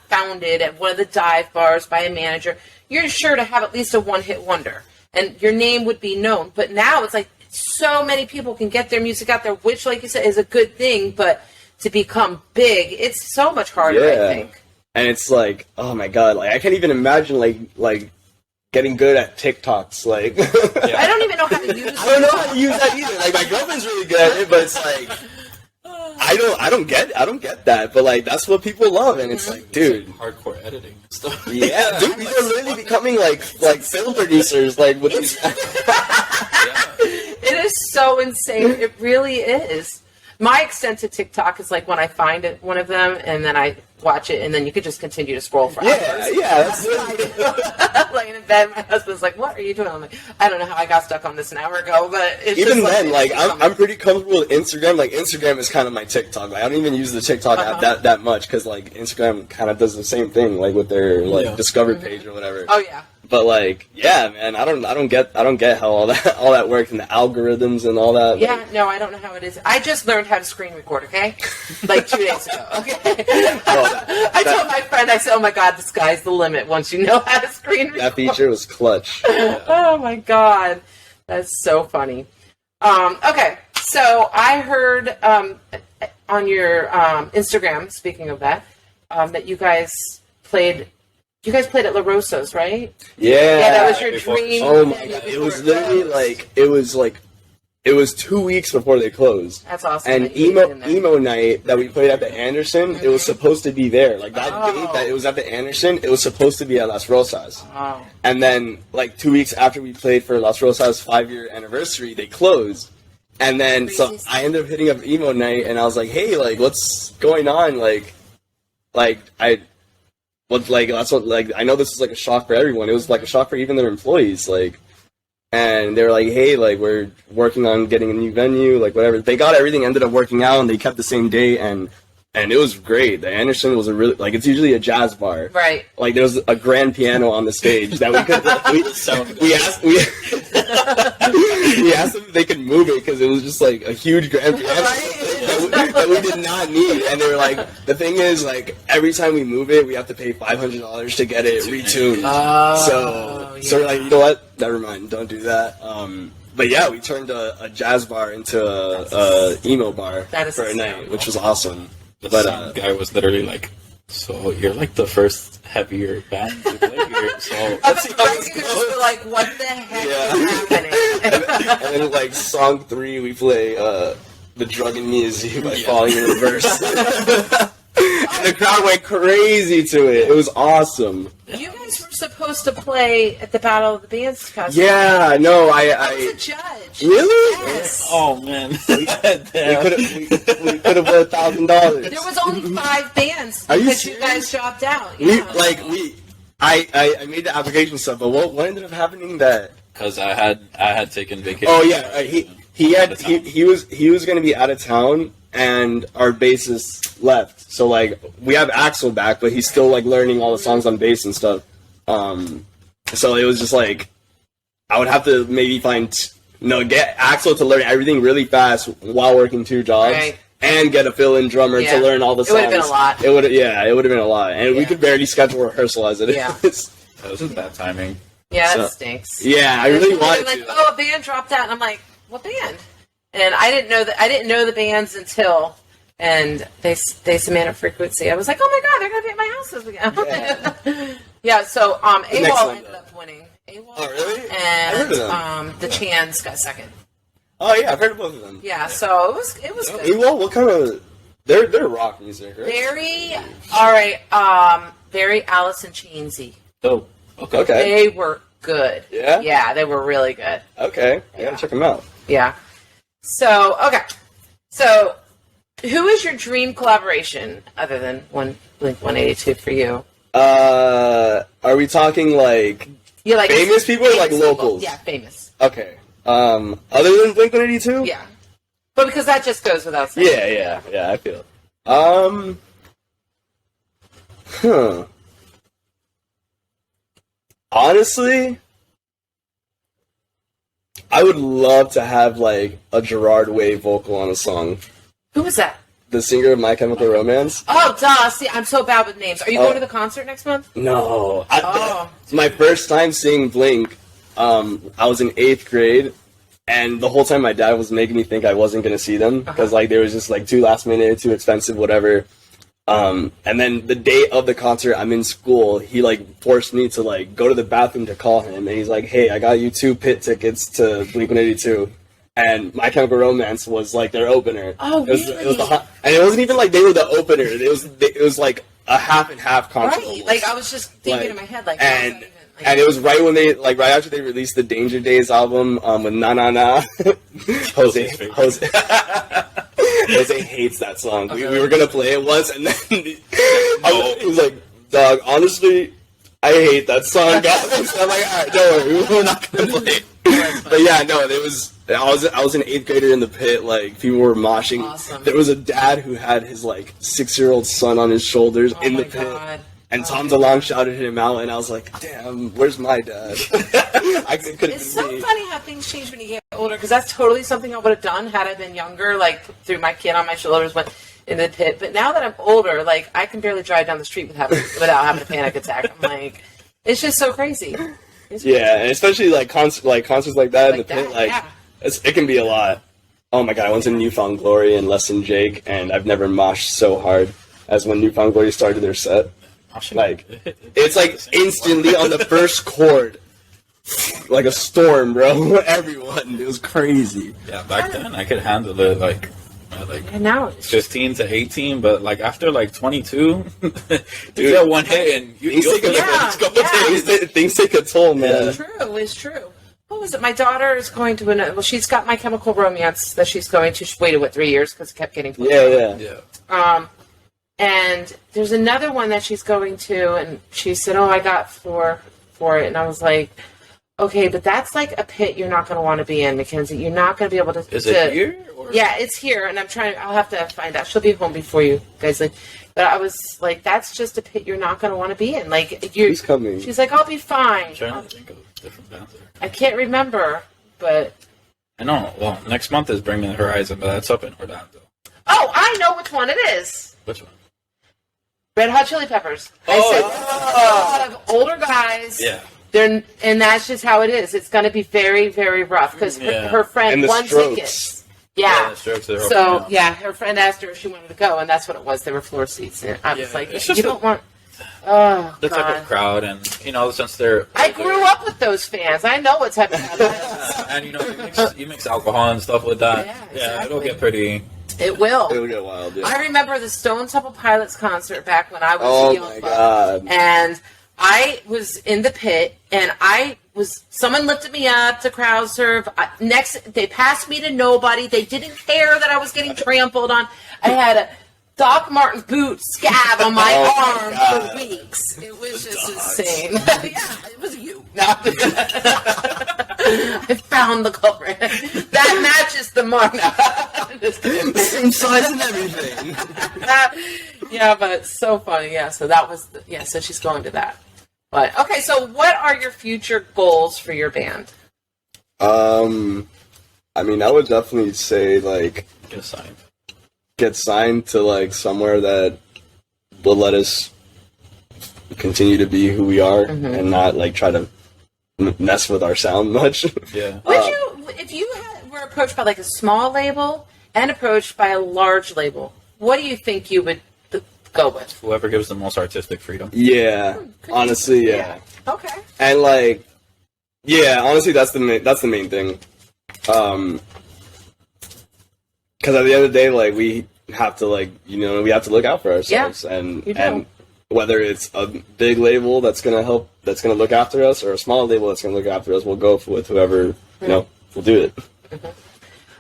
Speaker 1: founded at one of the dive bars by a manager, you're sure to have at least a one-hit wonder, and your name would be known. But now it's like so many people can get their music out there, which, like you said, is a good thing. But to become big, it's so much harder. I think.
Speaker 3: And it's like, oh my god, like I can't even imagine like getting good at TikToks. Like
Speaker 1: I don't even know how to use it.
Speaker 3: I don't know how to use that either. Like my girlfriend's really good at it, but it's like I don't get that. But like that's what people love, and it's like, dude,
Speaker 4: it's like hardcore editing and stuff.
Speaker 3: Yeah, dude, we are literally becoming like film producers, like with these.
Speaker 1: It is so insane. It really is. My extent to TikTok is like when I find one of them and then I watch it and then you could just continue to scroll for hours.
Speaker 3: Yeah, that's it.
Speaker 1: Laying in bed, my husband's like, "What are you doing?" I'm like, "I don't know how I got stuck on this an hour ago," but it's
Speaker 3: even
Speaker 1: just
Speaker 3: then, like I'm pretty comfortable with Instagram. Like Instagram is kind of my TikTok. Like I don't even use the TikTok app that much because like Instagram kind of does the same thing, like with their like discover page or whatever.
Speaker 1: Oh yeah.
Speaker 3: But like, yeah, man, I don't get how all that works and the algorithms and all that.
Speaker 1: Yeah,
Speaker 3: like,
Speaker 1: no, I don't know how it is. I just learned how to screen record, okay? Like 2 days ago, okay? I told my friend, I said, "Oh my God, the sky's the limit once you know how to screen record."
Speaker 3: that feature was clutch.
Speaker 1: Oh my God, that's so funny. Okay, so I heard on your Instagram, speaking of that, that you guys played at La Rosa's, right?
Speaker 3: Yeah,
Speaker 1: that was your dream.
Speaker 3: Oh my God, it was literally it was 2 weeks before they closed.
Speaker 1: That's awesome.
Speaker 3: And emo night that we played at the Anderson, it was supposed to be there. Like that date that it was at the Anderson, it was supposed to be at Las Rosas.
Speaker 1: Oh.
Speaker 3: And then like 2 weeks after we played for Las Rosas' 5-year anniversary, they closed. And then so I ended up hitting up emo night, and I was like, "Hey, like what's going on? That's what, like, I know this is, like, a shock for everyone. It was, like, a shock for even their employees, like, and they were like, "Hey, like, we're working on getting a new venue, like, whatever." They got everything ended up working out, and they kept the same date, and it was great. The Anderson was a really, like, it's usually a jazz bar.
Speaker 1: Right.
Speaker 3: Like, there was a grand piano on the stage that we could, we asked them if they could move it, because it was just, like, a huge grand piano. That we did not need, and they were like, the thing is, like, every time we move it, we have to pay $500 to get it retuned. So we're like, you know what? Never mind, don't do that. But yeah, we turned a jazz bar into a emo bar for a night, which was awesome.
Speaker 4: The sound guy was literally like, "So you're like the first heavier band to play here, so
Speaker 1: let's see how this goes." Like, what the heck is happening?
Speaker 3: And then like song 3, we play "The Drug in Me Is You" by Falling in Reverse. And the crowd went crazy to it. It was awesome.
Speaker 1: You guys were supposed to play at the Battle of the Bands costume.
Speaker 3: Yeah, no,
Speaker 1: I was a judge.
Speaker 3: Really?
Speaker 1: Yes.
Speaker 4: Oh man,
Speaker 3: we could have won $1,000.
Speaker 1: There was only 5 bands
Speaker 3: Are you
Speaker 1: because
Speaker 3: serious?
Speaker 1: you guys dropped out.
Speaker 3: I made the application stuff, but what ended up happening that?
Speaker 4: because I had taken vacation.
Speaker 3: Oh yeah, he was going to be out of town, and our bassist left. So like we have Axel back, but he's still like learning all the songs on bass and stuff. So it was just like I would have to maybe get Axel to learn everything really fast while working 2 jobs.
Speaker 1: Right.
Speaker 3: And get a fill-in drummer to learn all the songs.
Speaker 1: It would have been a lot.
Speaker 3: It would have been a lot, and we could barely schedule rehearsal as it is.
Speaker 4: That was bad timing.
Speaker 1: Yeah, that stinks.
Speaker 3: Yeah, I really wanted
Speaker 1: like,
Speaker 3: to.
Speaker 1: oh, a band dropped out, and I'm like, what band? And I didn't know the bands until, and they say Manic Frequency. I was like, oh my god, they're gonna be at my house this weekend. Yeah. So AWOL ended up winning. AWOL.
Speaker 3: Oh really?
Speaker 1: And the Chans got second.
Speaker 3: Oh yeah, I've heard of both of them.
Speaker 1: Yeah, so it was good.
Speaker 3: Well, what kind of they're rock music, right?
Speaker 1: Very Alice in Chainsy.
Speaker 4: Oh, okay.
Speaker 1: They were good.
Speaker 3: Yeah?
Speaker 1: Yeah, they were really good.
Speaker 3: Okay, I gotta check them out.
Speaker 1: Yeah. So, okay. So, who is your dream collaboration other than Blink 182 for you?
Speaker 3: Are we talking like famous people or like locals?
Speaker 1: Yeah, famous.
Speaker 3: Okay. Other than Blink 182?
Speaker 1: Yeah. But because that just goes without saying.
Speaker 3: Yeah, I feel it. Honestly, I would love to have like a Gerard Way vocal on a song.
Speaker 1: Who was that?
Speaker 3: The singer of My Chemical Romance.
Speaker 1: Oh, duh. See, I'm so bad with names. Are you going to the concert next month?
Speaker 3: No.
Speaker 1: Oh.
Speaker 3: My first time seeing Blink, I was in 8th grade, and the whole time my dad was making me think I wasn't going to see them, because like they was just like too last minute, too expensive, whatever. And then the day of the concert, I'm in school, he like forced me to like go to the bathroom to call him, and he's like, "Hey, I got you 2 pit tickets to Blink 182. And My Chemical Romance was like their opener.
Speaker 1: Oh,
Speaker 3: really?
Speaker 1: really?
Speaker 3: It was and it wasn't even like they were the opener. It was like a half and half concert.
Speaker 1: Right.
Speaker 3: Almost.
Speaker 1: Like, I was just thinking in my head, like,
Speaker 3: and it was right when right after they released the Danger Days album with Na Na Na. Jose. Jose hates that song. We were gonna play it once, and then he was like, "Dog, honestly, I hate that song, guys." I'm like, "All right, don't worry, we're not gonna play it." But yeah, no, it was. I was an 8th grader in the pit. Like, people were moshing.
Speaker 1: Awesome.
Speaker 3: There was a dad who had his like 6-year-old son on his shoulders in the pit.
Speaker 1: God.
Speaker 3: And Tom DeLonge shouted him out, and I was like, "Damn, where's my dad?"
Speaker 1: It's so funny how things change when you get older, because that's totally something I would have done had I been younger, like, threw my kid on my shoulders, went in the pit. But now that I'm older, like, I can barely drive down the street without having a panic attack. I'm like, it's just so crazy.
Speaker 3: Yeah, and especially, like, concerts like that in the pit, like, it can be a lot. Oh my god, I went to Newfound Glory and Less Than Jake, and I've never moshed so hard as when Newfound Glory started their set. Like, it's like instantly on the first chord, like a storm, bro. Everyone, it was crazy.
Speaker 4: Yeah, back then I could handle it like
Speaker 1: And now
Speaker 4: 15 to 18, but like after like 22, you get one hit and you go.
Speaker 3: Things take a toll, man.
Speaker 1: It's true. What was it? My daughter is going to well, she's got My Chemical Romance that she's going to. She waited 3 years because it kept getting postponed.
Speaker 4: Yeah.
Speaker 1: And there's another one that she's going to, and she said, "Oh, I got for it," and I was like, "Okay, but that's like a pit you're not going to want to be in, Mackenzie. You're not going to be able to."
Speaker 4: Is it here? Or?
Speaker 1: Yeah, it's here, and I'll have to find out. She'll be home before you guys leave. But I was like, that's just a pit you're not going to want to be in. Like,
Speaker 3: Who's coming?
Speaker 1: She's like, "I'll be fine."
Speaker 4: I'm trying to think of different bands there.
Speaker 1: I can't remember, but
Speaker 4: I know. Well, next month is Bring Me the Horizon, but that's up in Orlando.
Speaker 1: oh, I know which one it is.
Speaker 4: Which one?
Speaker 1: Red Hot Chili Peppers. I said, a lot of older guys.
Speaker 4: Yeah.
Speaker 1: And that's just how it is. It's going to be very, very rough because her friend won tickets. Yeah. So, her friend asked her if she wanted to go, and that's what it was. There were floor seats. And I was like, you don't want... Oh,
Speaker 4: the type of crowd, and, since they're...
Speaker 1: I grew up with those fans. I know what type of crowd that is.
Speaker 4: And, you mix alcohol and stuff with that.
Speaker 1: Yeah, exactly.
Speaker 4: It'll get pretty...
Speaker 1: It will.
Speaker 3: It'll get wild, yeah.
Speaker 1: I remember the Stone Temple Pilots concert back when I was a young
Speaker 3: God.
Speaker 1: And I was in the pit, and someone lifted me up to crowd surf. They passed me to nobody. They didn't care that I was getting trampled on. I had a Doc Martens boot scab on my arm for weeks. It was just insane. Yeah, it was you. No. I found the culprit. That matches the mark.
Speaker 3: The same size and everything.
Speaker 1: Yeah, but it's so funny. Yeah, so that was... so she's going to that. But, okay, so what are your future goals for your band?
Speaker 3: I would definitely say, like... Get signed to, like, somewhere that will let us continue to be who we are and not, like, try to mess with our sound much.
Speaker 4: Yeah.
Speaker 1: If you were approached by, like, a small label and approached by a large label, what do you think you would go with?
Speaker 4: Whoever gives the most artistic freedom.
Speaker 3: Yeah. Honestly, yeah.
Speaker 1: Okay.
Speaker 3: And, like, honestly, that's the main thing. Because at the end of the day, like, we have to, like, we have to look out for ourselves.
Speaker 1: Yeah,
Speaker 3: and whether it's a big label that's going to look after us, or a small label that's going to look after us, we'll go with whoever, will do it.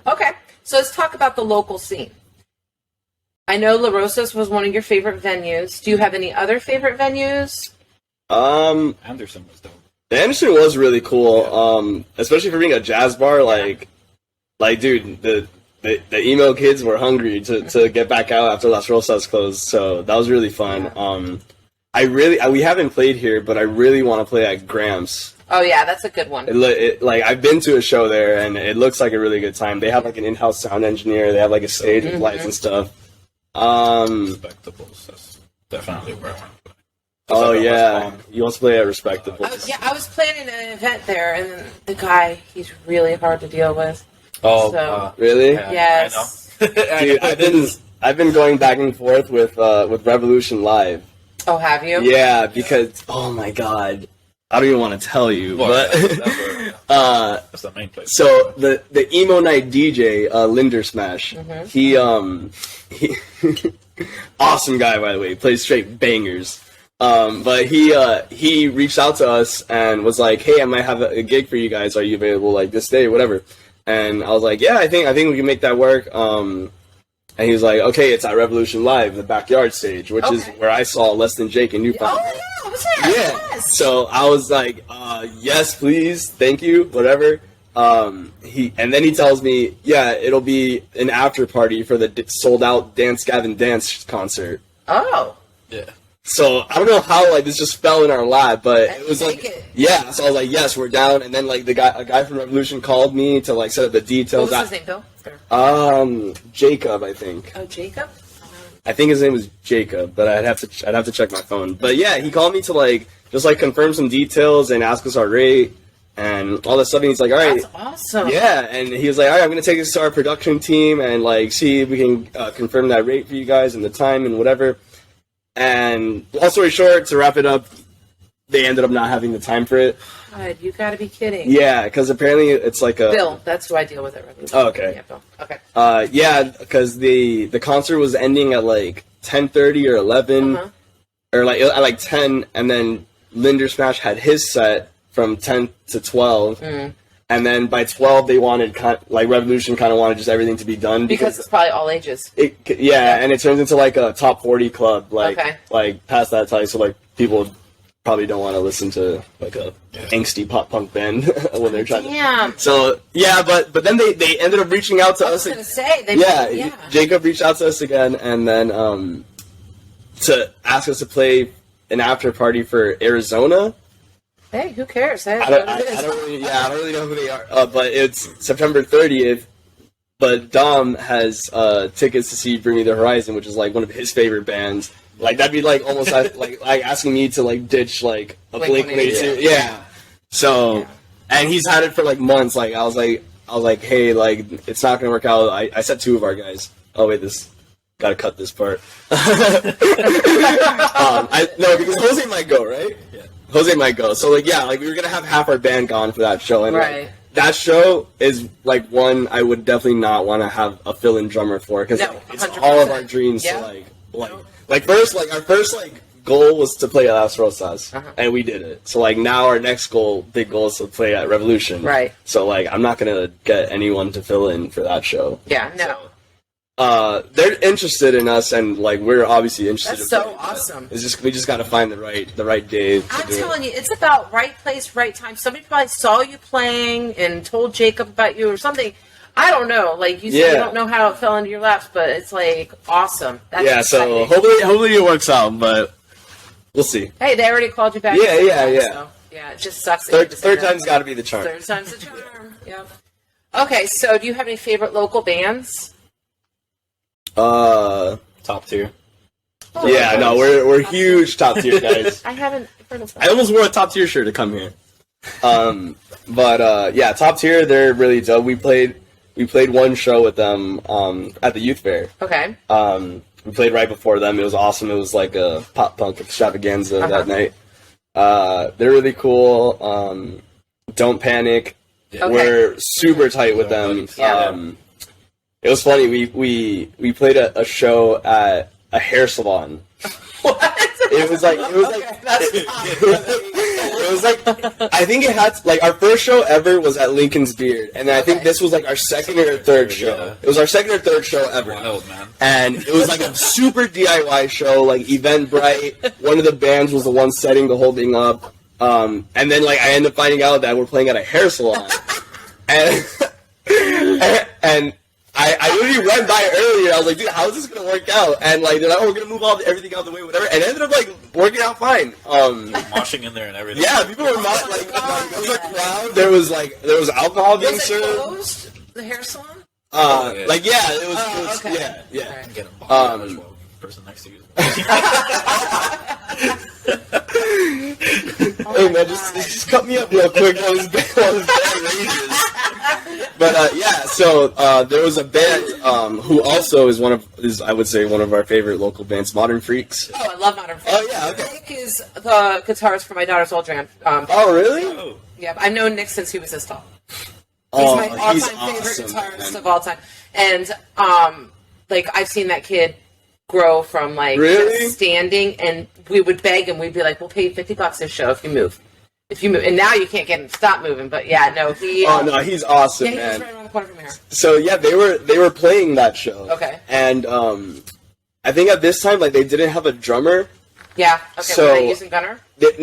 Speaker 1: Okay, so let's talk about the local scene. I know La Rosa's was one of your favorite venues. Do you have any other favorite venues?
Speaker 4: Anderson was dope.
Speaker 3: Anderson was really cool, especially for being a jazz bar. Like, dude, the emo kids were hungry to get back out after Las Rosas closed, so that was really fun. We haven't played here, but I really want to play at Gramps.
Speaker 1: Oh yeah, that's a good one.
Speaker 3: Like, I've been to a show there, and it looks like a really good time. They have like an in-house sound engineer. They have like a stage with lights and stuff.
Speaker 4: Respectables. That's definitely where I want to play.
Speaker 3: Oh yeah, you want to play at Respectables?
Speaker 1: I was planning an event there, and the guy, he's really hard to deal with.
Speaker 3: Oh,
Speaker 1: so,
Speaker 3: really?
Speaker 4: Yeah,
Speaker 1: yes.
Speaker 4: I know.
Speaker 3: Dude, I've been going back and forth with Revolution Live.
Speaker 1: Oh, have you?
Speaker 3: Yeah, because oh my god, I don't even want to tell you, but
Speaker 4: that's the main place.
Speaker 3: So the emo night DJ, Linder Smash, he awesome guy, by the way, he plays straight bangers. But he reached out to us and was like, hey, I might have a gig for you guys. Are you available like this day, whatever? And I was like, yeah, I think we can make that work. And he was like, okay, it's at Revolution Live, the backyard stage, which is where I saw Less Than Jake in Newfoundland.
Speaker 1: Oh, yeah, I was there.
Speaker 3: Yeah.
Speaker 1: Yes.
Speaker 3: So I was like, yes, please, thank you, whatever. And then he tells me, yeah, it'll be an after party for the sold out Dance Gavin Dance concert.
Speaker 1: Oh.
Speaker 4: Yeah.
Speaker 3: So I don't know how like this just fell in our lap, but it was like,
Speaker 1: it.
Speaker 3: yeah. So I was like, yes, we're down. And then like a guy from Revolution called me to like set up the details.
Speaker 1: What was his name, Bill?
Speaker 3: Jacob, I think.
Speaker 1: Oh, Jacob.
Speaker 3: I think his name was Jacob, but I'd have to check my phone. But yeah, he called me to like just like confirm some details and ask us our rate and all that stuff. And he's like, all right,
Speaker 1: That's awesome.
Speaker 3: yeah. And he was like, all right, I'm gonna take this to our production team and like see if we can confirm that rate for you guys and the time and whatever. And long story short, to wrap it up, they ended up not having the time for it.
Speaker 1: God, you gotta be kidding.
Speaker 3: Yeah, because apparently it's like a
Speaker 1: Bill, that's who I deal with at Revolution.
Speaker 3: Oh, okay.
Speaker 1: Yeah, Bill. Okay.
Speaker 3: Yeah, because the concert was ending at like 10:30 or 11, or like at like 10, and then Linder Smash had his set from 10 to 12, and then by 12 they wanted Revolution kind of wanted just everything to be done
Speaker 1: Because it's probably all ages.
Speaker 3: And it turns into like a top 40 club, like past that time, so like people probably don't want to listen to like a angsty pop punk band when they're trying
Speaker 1: Damn.
Speaker 3: to. So yeah, but then they ended up reaching out to us.
Speaker 1: I was gonna say
Speaker 3: Jacob reached out to us again, and then to ask us to play an after party for Arizona.
Speaker 1: Hey, who cares? I
Speaker 3: don't really know who they are, but it's September 30th. But Dom has tickets to see Bring Me the Horizon, which is like one of his favorite bands. Like that'd be like almost like asking me to like ditch like a Blink-182. Yeah. So, and he's had it for like months. Like I was like, hey, like it's not gonna work out. I said two of our guys. Oh wait, gotta cut this part. No, because Jose might go, right? Yeah. Jose might go. So like like we were gonna have half our band gone for that show, and like, that show is like one I would definitely not want to have a fill-in drummer for because it's all of our dreams to like first our first goal was to play at Las Rosas, and we did it. So like now our next big goal is to play at Revolution.
Speaker 1: Right.
Speaker 3: So like I'm not gonna get anyone to fill in for that show.
Speaker 1: Yeah. No.
Speaker 3: They're interested in us, and like we're obviously interested.
Speaker 1: That's so awesome.
Speaker 3: It's just we just got to find the right day.
Speaker 1: I'm telling you, it's about right place, right time. Somebody probably saw you playing and told Jacob about you or something. I don't know. Like you said, you don't know how it fell into your laps, but it's like awesome. That's
Speaker 3: so hopefully it works out, but we'll see.
Speaker 1: Hey, they already called you back.
Speaker 3: Yeah.
Speaker 1: So, yeah, it just sucks.
Speaker 3: Third time's got to be the charm.
Speaker 1: Third time's the charm. Yep. Okay, so do you have any favorite local bands?
Speaker 4: Top tier.
Speaker 3: Oh, yeah, no, we're huge top tier guys.
Speaker 1: I haven't heard of that.
Speaker 3: I almost wore a top tier shirt to come here. But top tier, they're really dope. We played one show with them at the youth fair.
Speaker 1: Okay.
Speaker 3: We played right before them. It was awesome. It was like a pop punk extravaganza that night. They're really cool. Don't Panic. Okay. We're super tight with them. It was funny. We played a show at a hair salon.
Speaker 1: What?
Speaker 3: It was like I think it had like our first show ever was at Lincoln's Beard, and I think this was like our second or third show.
Speaker 4: Yeah.
Speaker 3: It was our second or third show ever.
Speaker 4: Wild, man.
Speaker 3: And it was like a super DIY show, like Eventbrite. One of the bands was the one setting the whole thing up, and then like I ended up finding out that we're playing at a hair salon, and I literally went by earlier. I was like, dude, how is this gonna work out? And like, they're like, oh, we're gonna move everything out of the way, whatever. And it ended up like working out fine.
Speaker 4: Moshing in there and everything.
Speaker 3: Yeah, people were like, there was a crowd. There was alcohol being
Speaker 1: Was it
Speaker 3: served.
Speaker 1: closed? The hair salon?
Speaker 3: It was
Speaker 1: okay.
Speaker 3: yeah.
Speaker 4: Right. Get a bottle person next to you.
Speaker 3: Hey man, just cut me up real quick while this band rages. But so there was a band who also is I would say one of our favorite local bands, Modern Freaks.
Speaker 1: Oh, I love Modern Freaks.
Speaker 3: Oh yeah, okay.
Speaker 1: Nick is the guitarist for my daughter's old jam.
Speaker 3: Oh really? Oh.
Speaker 1: Yeah, I've known Nick since he was this tall. He's my all-time favorite guitarist of all time, and I've seen that kid grow from just standing, and we would beg him. We'd be like, "We'll pay you $50 this show if you move." And now you can't get him to stop moving. But yeah, no, he.
Speaker 3: He's awesome, man.
Speaker 1: He was right around the corner from here.
Speaker 3: So yeah, they were playing that show.
Speaker 1: Okay.
Speaker 3: And I think at this time, like, they didn't have a drummer.
Speaker 1: Yeah. Okay.
Speaker 3: So,
Speaker 1: were they using Gunner?
Speaker 3: They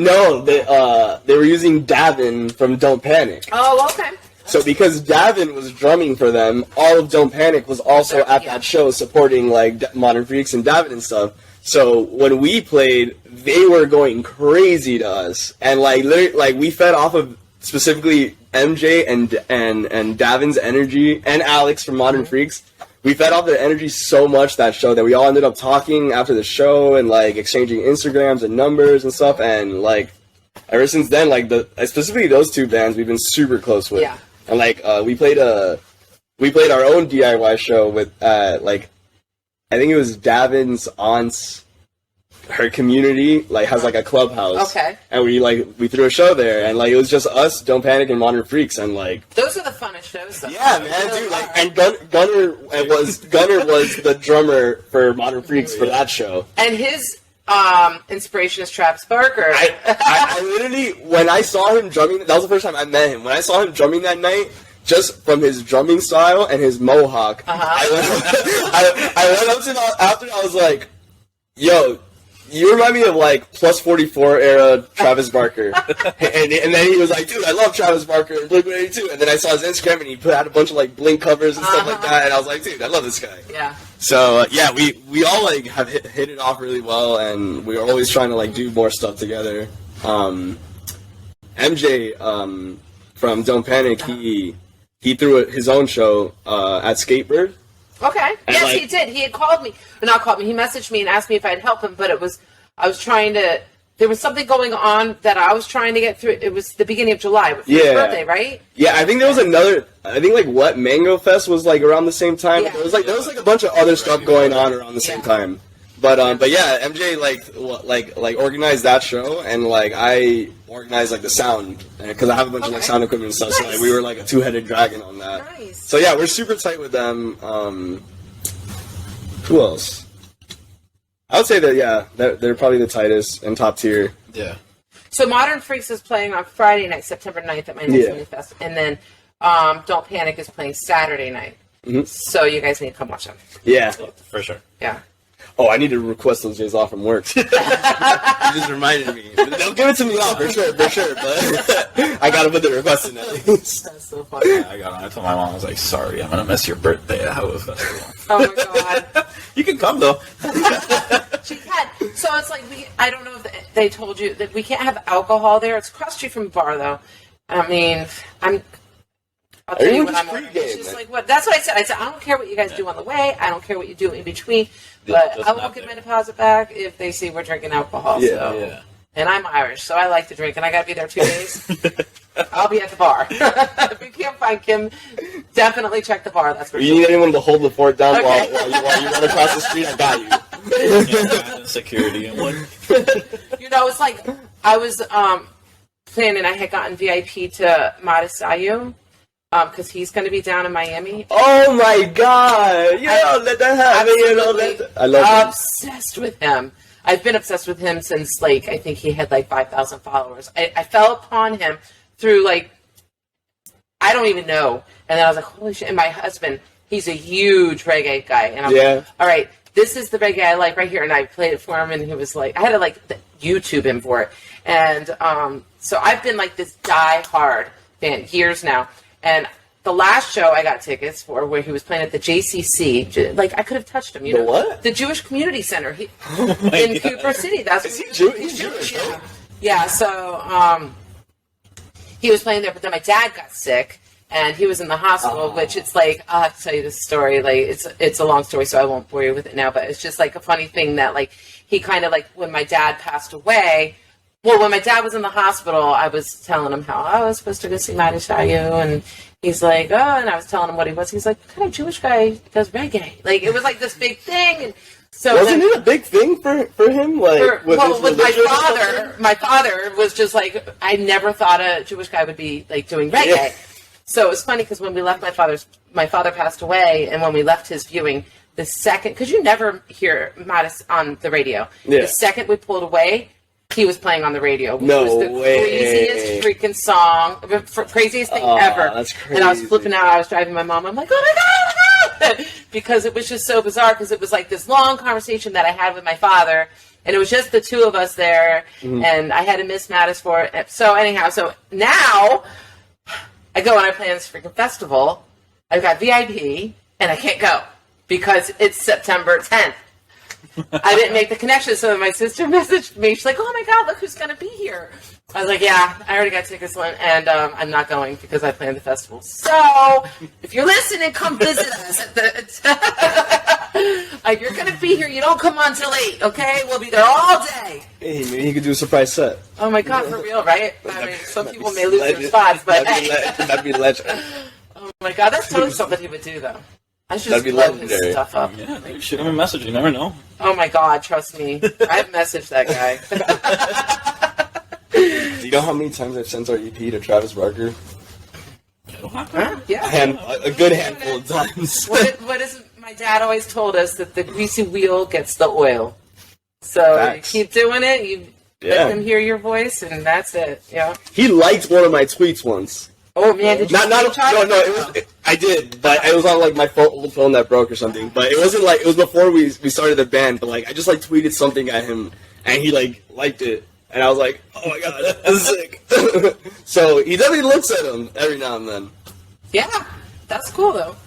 Speaker 3: were using Davin from Don't Panic.
Speaker 1: Oh, okay.
Speaker 3: So because Davin was drumming for them, all of Don't Panic was also at that show supporting like Modern Freaks and Davin and stuff. So when we played, they were going crazy to us, and like literally, like we fed off of specifically MJ and Davin's energy, and Alex from Modern Freaks. We fed off their energy so much that show that we all ended up talking after the show and like exchanging Instagrams and numbers and stuff. And like ever since then, like specifically those two bands, we've been super close with.
Speaker 1: Yeah.
Speaker 3: And like we played our own DIY show with like I think it was Davin's aunt's. Her community like has like a clubhouse.
Speaker 1: Okay.
Speaker 3: And we threw a show there, and like it was just us, Don't Panic, and Modern Freaks, and like
Speaker 1: those are the funnest shows. Though.
Speaker 3: yeah, man, dude. Like, and Gunner was the drummer for Modern Freaks for that show.
Speaker 1: And his inspiration is Travis Barker.
Speaker 3: I literally, when I saw him drumming, that was the first time I met him. When I saw him drumming that night, just from his drumming style and his mohawk, I went up to him after. I was like, "Yo, you remind me of like Plus 44 era Travis Barker." and then he was like, "Dude, I love Travis Barker and Blink-182." And then I saw his Instagram, and he put out a bunch of like Blink covers and stuff like that. And I was like, "Dude, I love this guy."
Speaker 1: Yeah.
Speaker 3: So yeah, we all like have hit it off really well, and we are always trying to like do more stuff together. MJ from Don't Panic, he threw his own show at Skatebird.
Speaker 1: Okay.
Speaker 3: And
Speaker 1: yes,
Speaker 3: like,
Speaker 1: he did. He had called me. Not called me. He messaged me and asked me if I'd help him, but I was trying to. There was something going on that I was trying to get through. It was the beginning of July. It was his birthday, right?
Speaker 3: Yeah, I think there was another. I think like What Mango Fest was like around the same time.
Speaker 1: Yeah.
Speaker 3: There was like a bunch of other stuff going on around the same time. But yeah, MJ like organized that show, and like I organized like the sound because I have a bunch of like sound equipment and stuff.
Speaker 1: Nice.
Speaker 3: So like we were like a two-headed dragon on that.
Speaker 1: Nice.
Speaker 3: So yeah, we're super tight with them. Who else? I would say that they're probably the tightest and top tier.
Speaker 4: Yeah.
Speaker 1: So Modern Freaks is playing on Friday night, September 9th at my next mini fest, and then Don't Panic is playing Saturday night. Mm-hmm. So you guys need to come watch them.
Speaker 3: Yeah,
Speaker 4: For sure.
Speaker 1: Yeah.
Speaker 3: Oh, I need to request those days off from work. You just reminded me. They'll give it to me off for sure. But I gotta put the request in at least.
Speaker 1: That's so funny.
Speaker 4: I told my mom, I was like, "Sorry, I'm gonna miss your birthday at Hobbies Festival."
Speaker 1: Oh my god.
Speaker 4: You can come though.
Speaker 1: She had. So it's like I don't know if they told you that we can't have alcohol there. It's across the street from a bar though. I mean, I'll tell you what I'm ordering. It's just like what. That's what I said. I said I don't care what you guys do on the way. I don't care what you do in between. But I won't get my deposit back if they see we're drinking alcohol.
Speaker 3: Yeah.
Speaker 1: And I'm Irish, so I like to drink, and I got to be there 2 days. I'll be at the bar. If you can't find Kim, definitely check the bar. That's for
Speaker 3: you
Speaker 1: sure.
Speaker 3: need anyone to hold the fort down
Speaker 1: Okay.
Speaker 3: while you run across the street. I got you.
Speaker 4: Security and one.
Speaker 1: It's like I was planning. I had gotten VIP to Madasayu. Because he's going to be down in Miami.
Speaker 3: Oh my god! Let that happen. I love him.
Speaker 1: Obsessed with him. I've been obsessed with him since, like, I think he had, like, 5,000 followers. I fell upon him through, like, I don't even know. And then I was like, holy shit. And my husband, he's a huge reggae guy. And I'm like, all right, this is the reggae I like right here. And I played it for him, and he was like, I had to, like, YouTube him for it. And so I've been, like, this die-hard fan years now. And the last show I got tickets for, where he was playing at the JCC, like I could have touched him. You know
Speaker 3: what?
Speaker 1: The Jewish Community Center in Cooper City. That's
Speaker 3: Is he Jewish? He's Jewish.
Speaker 1: Yeah. So he was playing there, but then my dad got sick, and he was in the hospital. Which it's like I'll have to tell you this story. Like it's a long story, so I won't bore you with it now. But it's just like a funny thing that like he kind of like when my dad passed away. Well, when my dad was in the hospital, I was telling him how I was supposed to go see Manic and he's like, oh, and I was telling him what he was. He's like, what kind of Jewish guy does reggae? Like, it was like this big thing. And so
Speaker 3: wasn't it a big thing for him? Like, with
Speaker 1: my father was just like, I never thought a Jewish guy would be like doing reggae. Yeah. So it was funny because when we left my father passed away, and when we left his viewing, the second, because you never hear Modest on the radio, the second we pulled away, he was playing on the radio. Which
Speaker 3: No
Speaker 1: was the
Speaker 3: way.
Speaker 1: craziest freaking song, craziest thing ever.
Speaker 3: That's crazy.
Speaker 1: And I was flipping out. I was driving my mom. I'm like, oh my God, oh my God. Because it was just so bizarre, because it was like this long conversation that I had with my father, and it was just the two of us there, and I had to miss Mattis for it. So anyhow, so now I go and I play on this freaking festival. I've got VIP, and I can't go because it's September 10th. I didn't make the connection, so my sister messaged me. She's like, oh my God, look who's going to be here. I was like, yeah, I already got tickets, and I'm not going because I planned the festival. So, if you're listening, come visit us. You're going to be here. You don't come on till 8, okay? We'll be there all day.
Speaker 3: Hey, maybe he could do a surprise set.
Speaker 1: Oh my God, for real, right? I mean, some people may lose their spots, but
Speaker 3: That'd be legend.
Speaker 1: Oh my God, that's totally something he would do, though. I should
Speaker 3: That'd
Speaker 1: just
Speaker 3: be
Speaker 1: blow his
Speaker 3: legendary.
Speaker 1: stuff up.
Speaker 4: Yeah, you shoot him a message. You never know.
Speaker 1: Oh my God, trust me. I've messaged that guy.
Speaker 3: Do you know how many times I've sent our EP to Travis Barker?
Speaker 1: Huh? Yeah.
Speaker 3: A good handful of times.
Speaker 1: What is my dad always told us, that the greasy wheel gets the oil. So
Speaker 3: Facts.
Speaker 1: you keep doing it, you let them hear your voice, and that's it. Yeah.
Speaker 3: He liked one of my tweets once.
Speaker 1: Oh man, did you
Speaker 3: No, I did, but it was on like my phone that broke or something. But it wasn't like, it was before we started the band. But like, I just like tweeted something at him, and he like liked it, and I was like, oh my God, that's sick. So he definitely looks at him every now and then.
Speaker 1: Yeah, that's cool though.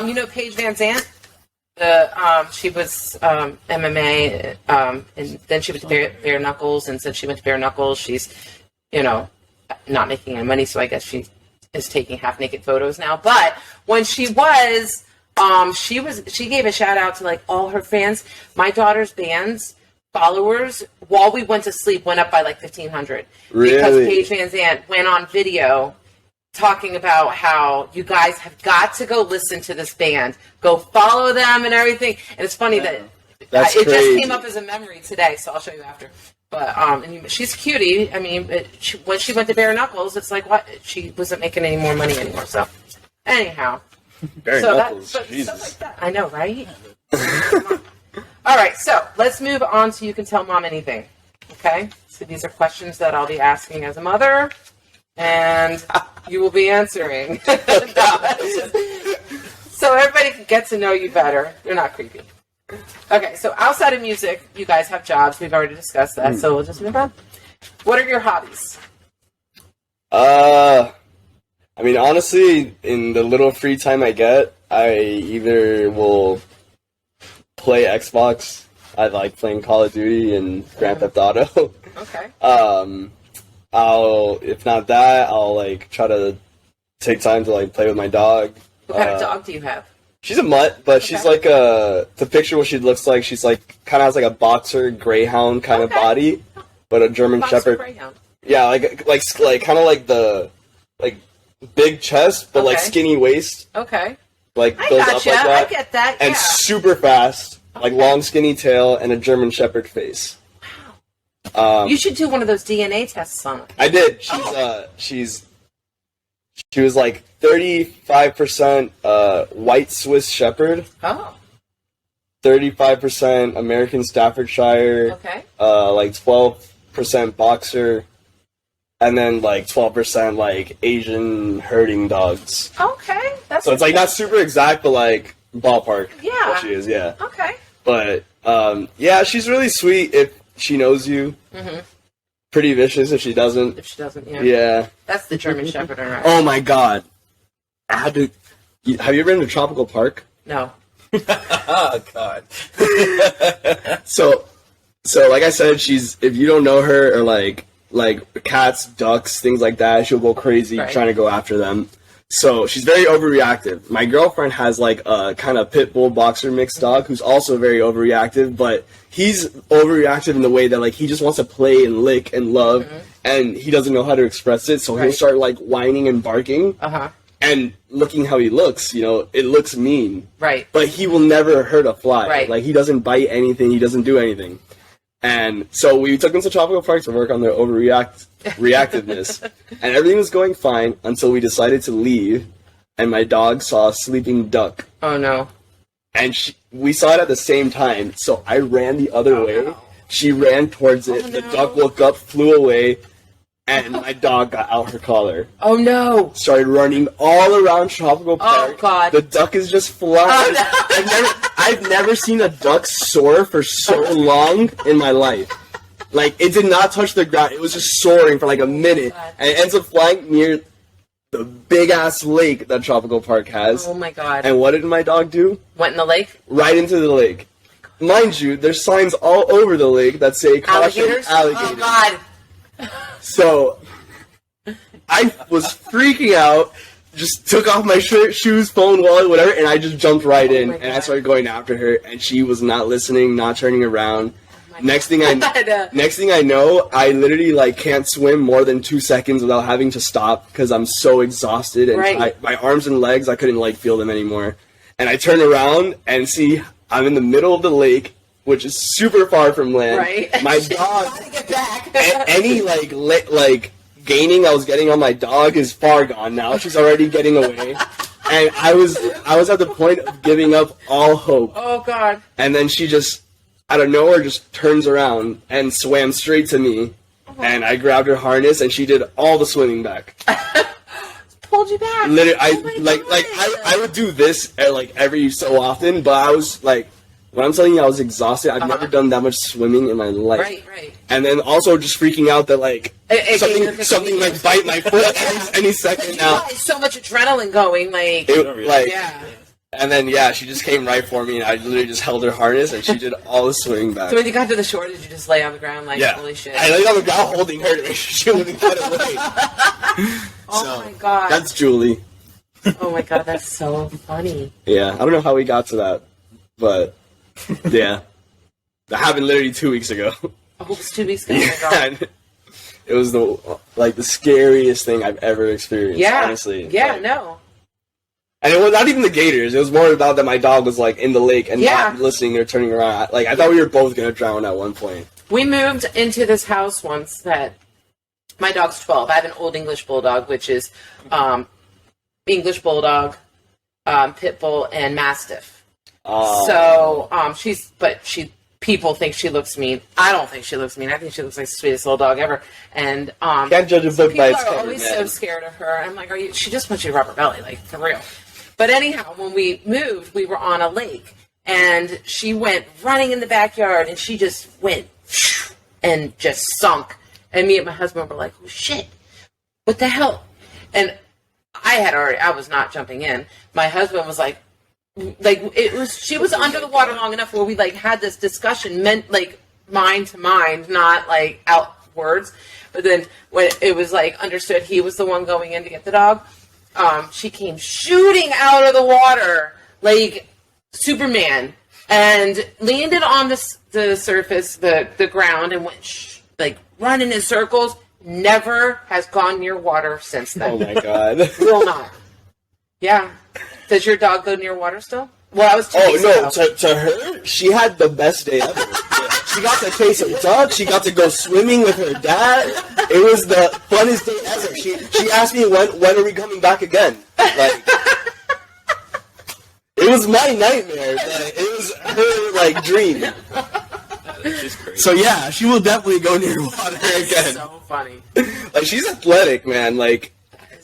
Speaker 1: You know Paige Van Zandt? She was MMA, and then she went to Bare Knuckles, and since she went to Bare Knuckles, she's, not making any money, so I guess she is taking half-naked photos now. But when she gave a shout-out to, like, all her fans. My daughter's band's followers, while we went to sleep, went up by, like, 1,500.
Speaker 3: Really?
Speaker 1: Because Paige Van Zandt went on video talking about how you guys have got to go listen to this band, go follow them and everything. And it's funny that
Speaker 3: That's
Speaker 1: it
Speaker 3: crazy.
Speaker 1: just came up as a memory today, so I'll show you after. But and she's a cutie. I mean, when she went to Bare Knuckles, it's like what, she wasn't making any more money anymore. So anyhow,
Speaker 3: Bare
Speaker 1: so
Speaker 3: Knuckles,
Speaker 1: stuff
Speaker 3: Jesus.
Speaker 1: like that. I know, right? All right, so let's move on to You Can Tell Mom Anything. Okay, so these are questions that I'll be asking as a mother, and you will be answering. So everybody can get to know you better. You're not creepy. Okay, so outside of music, you guys have jobs. We've already discussed that, so we'll just move on. What are your hobbies?
Speaker 3: I mean, honestly, in the little free time I get, I either will play Xbox. I like playing Call of Duty and Grand Theft Auto.
Speaker 1: Okay.
Speaker 3: If not that, I'll like try to take time to like play with my dog.
Speaker 1: What kind of dog do you have?
Speaker 3: She's a mutt, but she's like to picture what she looks like. She's like kind of has like a boxer greyhound kind of body, but a German
Speaker 1: Boxer
Speaker 3: Shepherd.
Speaker 1: Greyhound.
Speaker 3: Yeah, like kind of like the big chest, but like skinny waist.
Speaker 1: Okay.
Speaker 3: Like
Speaker 1: I
Speaker 3: goes up
Speaker 1: gotcha.
Speaker 3: like that.
Speaker 1: I get that.
Speaker 3: And
Speaker 1: yeah.
Speaker 3: super fast, like long skinny tail and a German Shepherd face.
Speaker 1: You should do one of those DNA tests on it.
Speaker 3: I did. She was like 35% white Swiss Shepherd,
Speaker 1: Oh.
Speaker 3: 35% American Staffordshire,
Speaker 1: Okay.
Speaker 3: like 12% boxer, and then like 12% like Asian herding dogs.
Speaker 1: Okay. That's
Speaker 3: So it's like not super exact, but like ballpark.
Speaker 1: Yeah.
Speaker 3: What she is, yeah.
Speaker 1: Okay.
Speaker 3: But yeah, she's really sweet if she knows you.
Speaker 1: Mm-hmm.
Speaker 3: Pretty vicious if she doesn't.
Speaker 1: If she doesn't, yeah.
Speaker 3: Yeah.
Speaker 1: That's the German Shepherd, all right.
Speaker 3: Oh my God. Have you ever been to Tropical Park?
Speaker 1: No.
Speaker 4: Oh God.
Speaker 3: So like I said, if you don't know her or like cats, ducks, things like that, she'll go crazy trying to go after them. So she's very overreactive. My girlfriend has like a kind of pit bull boxer mixed dog who's also very overreactive, but he's overreactive in the way that like he just wants to play and lick and love, and he doesn't know how to express it. So he'll start like whining and barking. And looking how he looks, it looks mean. Right. But he will never hurt a fly. Right. Like, he doesn't bite anything. He doesn't do anything. And so we took him to Tropical Park to work on their reactiveness. And everything was going fine until we decided to leave. And my dog saw a sleeping duck.
Speaker 1: Oh, no.
Speaker 3: And we saw it at the same time. So I ran the other way She ran towards it.
Speaker 1: Oh,
Speaker 3: The
Speaker 1: no.
Speaker 3: duck woke up, flew away, and my dog got out her collar.
Speaker 1: Oh no!
Speaker 3: Started running all around Tropical Park.
Speaker 1: Oh God!
Speaker 3: The duck is just flying.
Speaker 1: Oh, no.
Speaker 3: I've never seen a duck soar for so long in my life. Like, it did not touch the ground. It was just soaring for like a minute.
Speaker 1: God.
Speaker 3: And it ends up flying near the big-ass lake that Tropical Park has.
Speaker 1: Oh my God!
Speaker 3: And what did my dog do?
Speaker 1: Went in the lake.
Speaker 3: Right into the lake. Mind you, there's signs all over the lake that say caution
Speaker 1: Alligators.
Speaker 3: alligators.
Speaker 1: Oh God!
Speaker 3: So, I was freaking out, just took off my shirt, shoes, phone, wallet, whatever, and I just jumped right in,
Speaker 1: my
Speaker 3: and I
Speaker 1: God.
Speaker 3: started going after her, and she was not listening, not turning around.
Speaker 1: my
Speaker 3: Next thing I
Speaker 1: God.
Speaker 3: next thing I know, I literally like can't swim more than 2 seconds without having to stop because I'm so exhausted, and
Speaker 1: Right.
Speaker 3: my arms and legs, I couldn't like feel them anymore. And I turn around and see I'm in the middle of the lake, which is super far from land.
Speaker 1: Right.
Speaker 3: My dog,
Speaker 1: Gotta get back.
Speaker 3: any like gaining I was getting on my dog is far gone now. She's already getting away, and I was at the point of giving up all hope.
Speaker 1: Oh God!
Speaker 3: And then she just out of nowhere just turns around and swam straight to me, and I grabbed her harness and she did all the swimming back.
Speaker 1: Pulled you back.
Speaker 3: Literally,
Speaker 1: Oh my God.
Speaker 3: I would do this like every so often, but I was like, when I'm telling you I was exhausted, I've never done that much swimming in my life.
Speaker 1: Right.
Speaker 3: And then also just freaking out that like
Speaker 1: It gave you
Speaker 3: something
Speaker 1: the
Speaker 3: like bite my foot any second now.
Speaker 1: Yeah, so much adrenaline going, like
Speaker 3: Yeah. And then she just came right for me, and I literally just held her harness, and she did all the swimming back.
Speaker 1: So when you got to the shore, did you just lay on the ground like,
Speaker 3: Yeah,
Speaker 1: holy shit?
Speaker 3: I laid on the ground holding her to make sure she wouldn't get away.
Speaker 1: Oh my God!
Speaker 3: That's Julie.
Speaker 1: Oh my God, that's so funny.
Speaker 3: Yeah, I don't know how we got to that, but yeah, that happened literally 2 weeks ago.
Speaker 1: Oh, it was 2 weeks ago. Oh my God.
Speaker 3: And it was the scariest thing I've ever experienced.
Speaker 1: Yeah,
Speaker 3: honestly.
Speaker 1: Yeah,
Speaker 3: Like,
Speaker 1: no.
Speaker 3: And it was not even the gators. It was more about that my dog was like in the lake and
Speaker 1: Yeah.
Speaker 3: not listening or turning around. Like I thought we were both gonna drown at one point.
Speaker 1: We moved into this house once that my dog's 12. I have an old English bulldog, which is English bulldog, pit bull, and mastiff. So people think she looks mean. I don't think she looks mean. I think she looks like the sweetest little dog ever. And
Speaker 3: Can't judge a book
Speaker 1: people
Speaker 3: by its
Speaker 1: are
Speaker 3: cover,
Speaker 1: always
Speaker 3: man.
Speaker 1: so scared of her. I'm like, are you? She just wants you to rub her belly, like for real. But anyhow, when we moved, we were on a lake, and she went running in the backyard, and she just went and just sunk. And me and my husband were like, oh shit, what the hell? And I was not jumping in. My husband was like she was under the water long enough where we like had this discussion meant like mind to mind, not like out words. But then when it was like understood he was the one going in to get the dog, she came shooting out of the water like Superman and landed on the surface, the ground, and went like running in circles. Never has gone near water since then.
Speaker 3: Oh my god.
Speaker 1: Will not. Yeah. Does your dog go near water still? Well, I was 2 weeks
Speaker 3: no,
Speaker 1: ago.
Speaker 3: to her, she had the best day ever. She got to taste some ducks. She got to go swimming with her dad. It was the funnest day ever. She asked me when are we coming back again? Like, it was my nightmare. Like, it was her like dream.
Speaker 4: She's crazy.
Speaker 3: So yeah, she will definitely go near water again.
Speaker 1: So funny.
Speaker 3: Like she's athletic, man. Like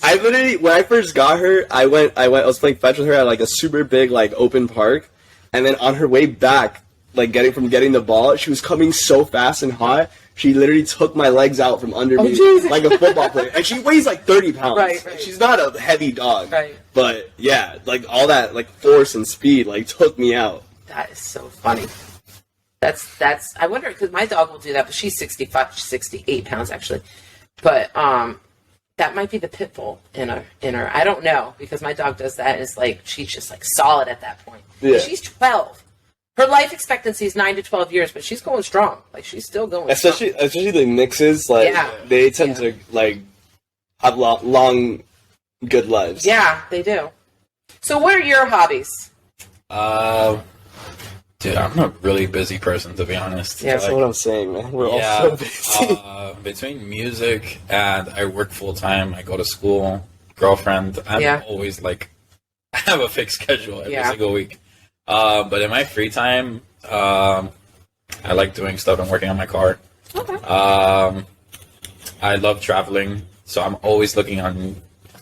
Speaker 3: I literally, when I first got her, I was playing fetch with her at like a super big like open park, and then on her way back, like getting the ball, she was coming so fast and hot. She literally took my legs out from under me
Speaker 1: Jesus.
Speaker 3: like a football player, and she weighs like 30 pounds.
Speaker 1: Right.
Speaker 3: She's not a heavy dog.
Speaker 1: Right.
Speaker 3: But yeah, like all that like force and speed like took me out.
Speaker 1: That is so funny. That's. I wonder because my dog will do that, but she's 68 pounds actually. But that might be the pit bull in her. I don't know because my dog does that. And it's like she's just like solid at that point.
Speaker 3: Yeah.
Speaker 1: She's 12. Her life expectancy is 9 to 12 years, but she's going strong. Like she's still going.
Speaker 3: Especially the mixes, like
Speaker 1: Yeah.
Speaker 3: they tend to like have long, good lives.
Speaker 1: Yeah, they do. So, what are your hobbies?
Speaker 4: Dude, I'm a really busy person, to be honest.
Speaker 1: Yeah,
Speaker 3: That's what I'm saying, man. We're all so busy.
Speaker 4: Between music and I work full time, I go to school, girlfriend. I'm always like, I have a fixed schedule every single week. But in my free time, I like doing stuff and working on my car.
Speaker 1: Okay.
Speaker 4: I love traveling, so I'm always looking on.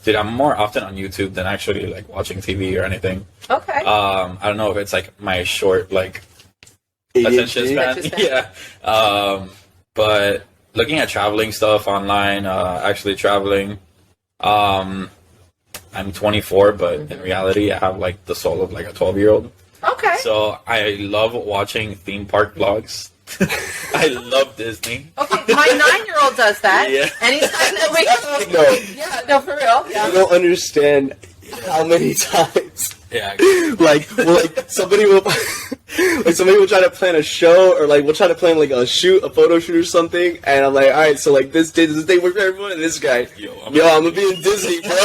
Speaker 4: Dude, I'm more often on YouTube than actually like watching TV or anything.
Speaker 1: Okay.
Speaker 4: I don't know if it's like my short like attention span. Yeah. But looking at traveling stuff online, actually traveling. I'm 24, but in reality, I have like the soul of like a 12-year-old.
Speaker 1: Okay.
Speaker 4: So I love watching theme park vlogs. I love Disney.
Speaker 1: Okay, my 9-year-old does that.
Speaker 4: Yeah.
Speaker 1: Anytime that we go.
Speaker 3: No,
Speaker 1: Yeah, no, for real. Yeah.
Speaker 3: I don't understand how many times.
Speaker 4: Yeah.
Speaker 3: Like somebody will try to plan a show, or like we'll try to plan like a photo shoot or something, and I'm like, all right, so like this day work for everyone, and this guy, I'm gonna be in Disney, bro.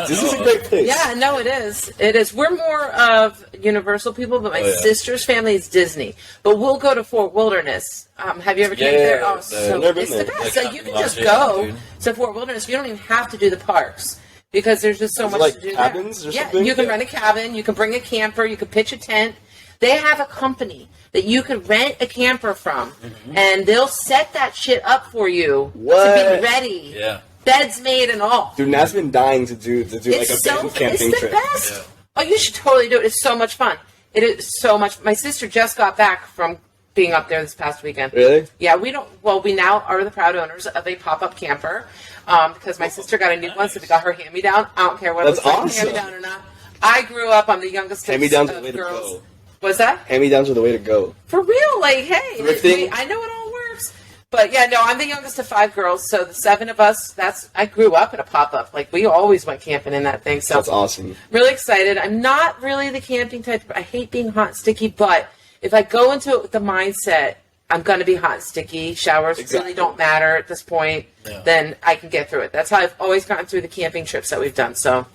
Speaker 3: This is a great place.
Speaker 1: Yeah, no, it is. It is. We're more of Universal people, but my sister's family is Disney. But we'll go to Fort Wilderness. Have you ever been there? Oh, so it's the best.
Speaker 4: Like,
Speaker 1: So you can just go to Fort Wilderness. You don't even have to do the parks. Because there's just so much
Speaker 3: like
Speaker 1: to do
Speaker 3: cabins
Speaker 1: there.
Speaker 3: or something?
Speaker 1: You can rent a cabin. You can bring a camper. You can pitch a tent. They have a company that you can rent a camper from, and they'll set that shit up for you to be ready.
Speaker 4: Yeah.
Speaker 1: Beds made and all.
Speaker 3: Dude, Nat's been dying to do like a band camping
Speaker 1: It's the
Speaker 3: trip.
Speaker 1: best.
Speaker 4: Yeah.
Speaker 1: Oh, you should totally do it. It's so much fun. It is so much. My sister just got back from being up there this past weekend.
Speaker 3: Really?
Speaker 1: Yeah, we now are the proud owners of a pop-up camper because my sister got a new one, so we got her hand-me-down. I don't care what
Speaker 3: That's
Speaker 1: it looks like,
Speaker 3: awesome.
Speaker 1: hand-me-down or not. I grew up, I'm the youngest
Speaker 3: Hand-me-downs are
Speaker 1: of
Speaker 3: the way to
Speaker 1: girls.
Speaker 3: go.
Speaker 1: What's that?
Speaker 3: Hand-me-downs are the way to go.
Speaker 1: For real, like, hey,
Speaker 3: Thrifting.
Speaker 1: I know it all works. But yeah, no, I'm the youngest of 5 girls, so the 7 of us, I grew up in a pop-up. Like, we always went camping in that thing, so.
Speaker 3: That's awesome.
Speaker 1: Really excited. I'm not really the camping type. I hate being hot and sticky, but if I go into it with the mindset, I'm going to be hot and sticky, showers really don't matter at this point, then I can get through it. That's how I've always gotten through the camping trips that we've done, so.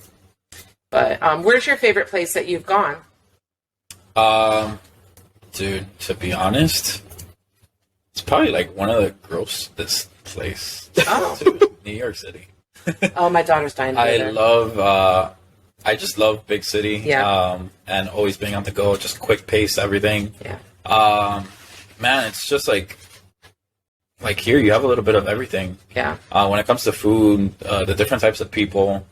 Speaker 1: But where's your favorite place that you've gone?
Speaker 4: Dude, to be honest, it's probably like one of the grossest place.
Speaker 1: Oh.
Speaker 4: Dude, New York City.
Speaker 1: Oh, my daughter's dying to go there.
Speaker 4: I just love big city.
Speaker 1: Yeah.
Speaker 4: And always being on the go, just quick pace, everything.
Speaker 1: Yeah.
Speaker 4: Man, it's just like here you have a little bit of everything.
Speaker 1: Yeah.
Speaker 4: When it comes to food, the different types of people,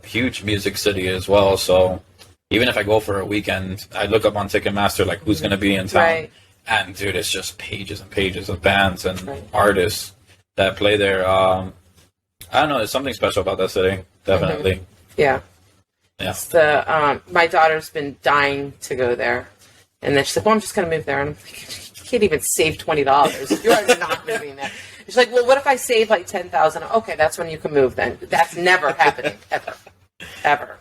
Speaker 4: huge music city as well. So even if I go for a weekend, I look up on Ticketmaster like who's going to be in town. Right. And dude, it's just pages and pages of bands and artists that play there. I don't know, there's something special about that city, definitely.
Speaker 1: Mm-hmm. Yeah.
Speaker 4: Yeah.
Speaker 1: It's my daughter's been dying to go there. And then she's like, well, I'm just going to move there. And I'm like, you can't even save $20. You're not moving there. She's like, well, what if I save like $10,000? Okay, that's when you can move then. That's never happening, ever. Ever.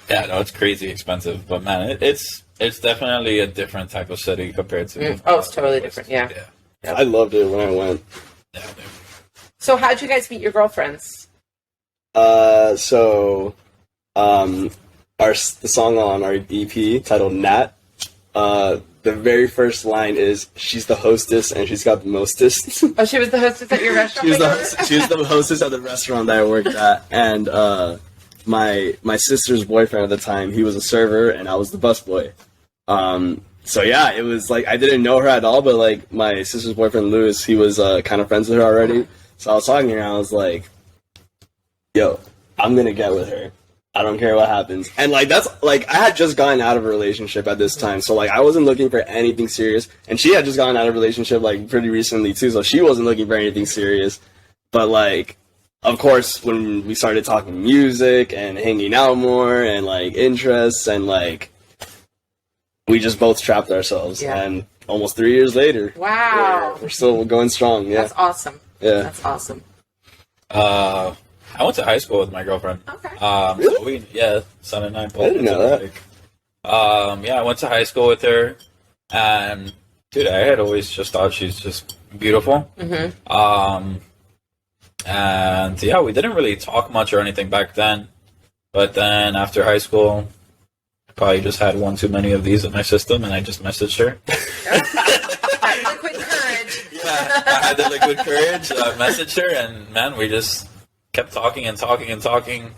Speaker 4: Yeah, no, it's crazy expensive. But man, it's definitely a different type of city compared to...
Speaker 1: it's totally different, yeah.
Speaker 3: Yep. I loved it when I went.
Speaker 4: Yeah, dude.
Speaker 1: So how'd you guys meet your girlfriends?
Speaker 3: The song on our EP titled Nat, the very first line is, she's the hostess and she's got the mostest.
Speaker 1: Oh, she was the hostess at your restaurant?
Speaker 3: She was the hostess at the restaurant that I worked at, and my sister's boyfriend at the time, he was a server and I was the busboy. So yeah, it was like, I didn't know her at all, but like my sister's boyfriend Lewis, he was kind of friends with her already. So I was talking to her and I was like, yo, I'm gonna get with her. I don't care what happens. And like, that's like, I had just gotten out of a relationship at this time. So like, I wasn't looking for anything serious. And she had just gotten out of a relationship like pretty recently too. So she wasn't looking for anything serious. But like, of course, when we started talking music and hanging out more and like interests and like, we just both trapped ourselves. Yeah. And almost 3 years later.
Speaker 1: Wow.
Speaker 3: We're still going strong. Yeah.
Speaker 1: That's awesome.
Speaker 3: Yeah.
Speaker 1: That's awesome.
Speaker 4: I went to high school with my girlfriend.
Speaker 1: Okay.
Speaker 3: Really?
Speaker 4: Son and I both.
Speaker 3: I didn't know that.
Speaker 4: I went to high school with her, and dude, I had always just thought she's just beautiful. Mm-hmm. And yeah, we didn't really talk much or anything back then, but then after high school, I probably just had one too many of these in my system, and I just messaged her.
Speaker 1: Liquid courage.
Speaker 4: Yeah, I had the liquid courage. Messaged her, and man, we just kept talking and talking and talking.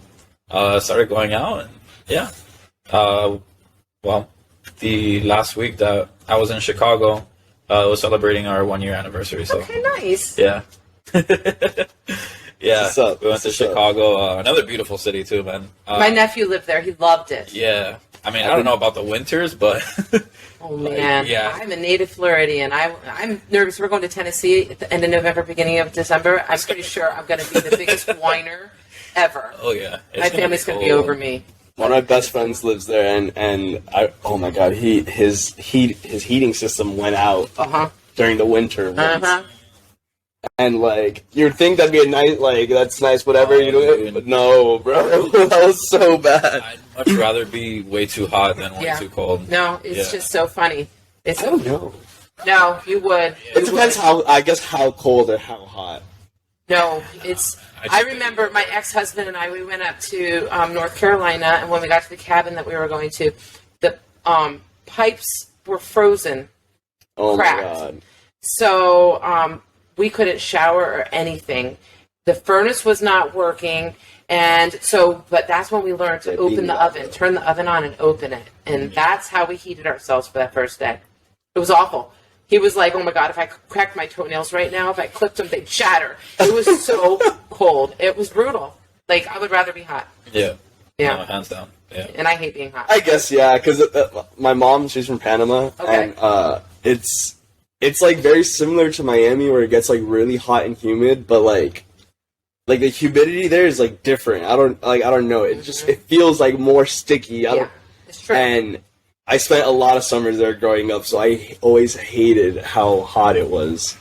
Speaker 4: Started going out, and yeah. Well, the last week that I was in Chicago. Was celebrating our 1-year anniversary. So
Speaker 1: Okay, nice.
Speaker 4: yeah. Yeah,
Speaker 3: What's up?
Speaker 4: we went to
Speaker 3: What's up?
Speaker 4: Chicago. Another beautiful city too, man.
Speaker 1: My nephew lived there. He loved it.
Speaker 4: Yeah, I mean, I don't know about the winters, but
Speaker 1: Oh man,
Speaker 4: yeah.
Speaker 1: I'm a native Floridian. I'm nervous. We're going to Tennessee at the end of November, beginning of December. I'm pretty sure I'm going to be the biggest whiner ever.
Speaker 4: oh yeah,
Speaker 1: My family's going to be over me.
Speaker 3: One of my best friends lives there, and I, oh my god, his heating system went out during the winter once. And like you'd think that'd be a nice, like that's nice, whatever. But no, bro, that was so bad.
Speaker 4: I'd much rather be way too hot than way too cold.
Speaker 1: No, it's just so funny. It's
Speaker 3: I don't know.
Speaker 1: No, you would.
Speaker 3: It depends how cold or how hot.
Speaker 1: No, it's. I remember my ex-husband and I. We went up to North Carolina, and when we got to the cabin that we were going to, the pipes were frozen, cracked.
Speaker 3: My god.
Speaker 1: So we couldn't shower or anything. The furnace was not working, and so. But that's when we learned to open the oven, turn the oven on, and open it, and that's how we heated ourselves for that first day. It was awful. He was like, "Oh my god, if I cracked my toenails right now, if I clipped them, they'd shatter." It was so cold. It was brutal. Like I would rather be hot.
Speaker 4: Yeah,
Speaker 1: Yeah,
Speaker 4: no, hands down. Yeah,
Speaker 1: and I hate being hot.
Speaker 3: I guess yeah, because my mom, she's from Panama,
Speaker 1: Okay.
Speaker 3: and it's like very similar to Miami, where it gets like really hot and humid, but like the humidity there is like different. I don't know. It just it feels like more sticky.
Speaker 1: It's true.
Speaker 3: And I spent a lot of summers there growing up, so I always hated how hot it was.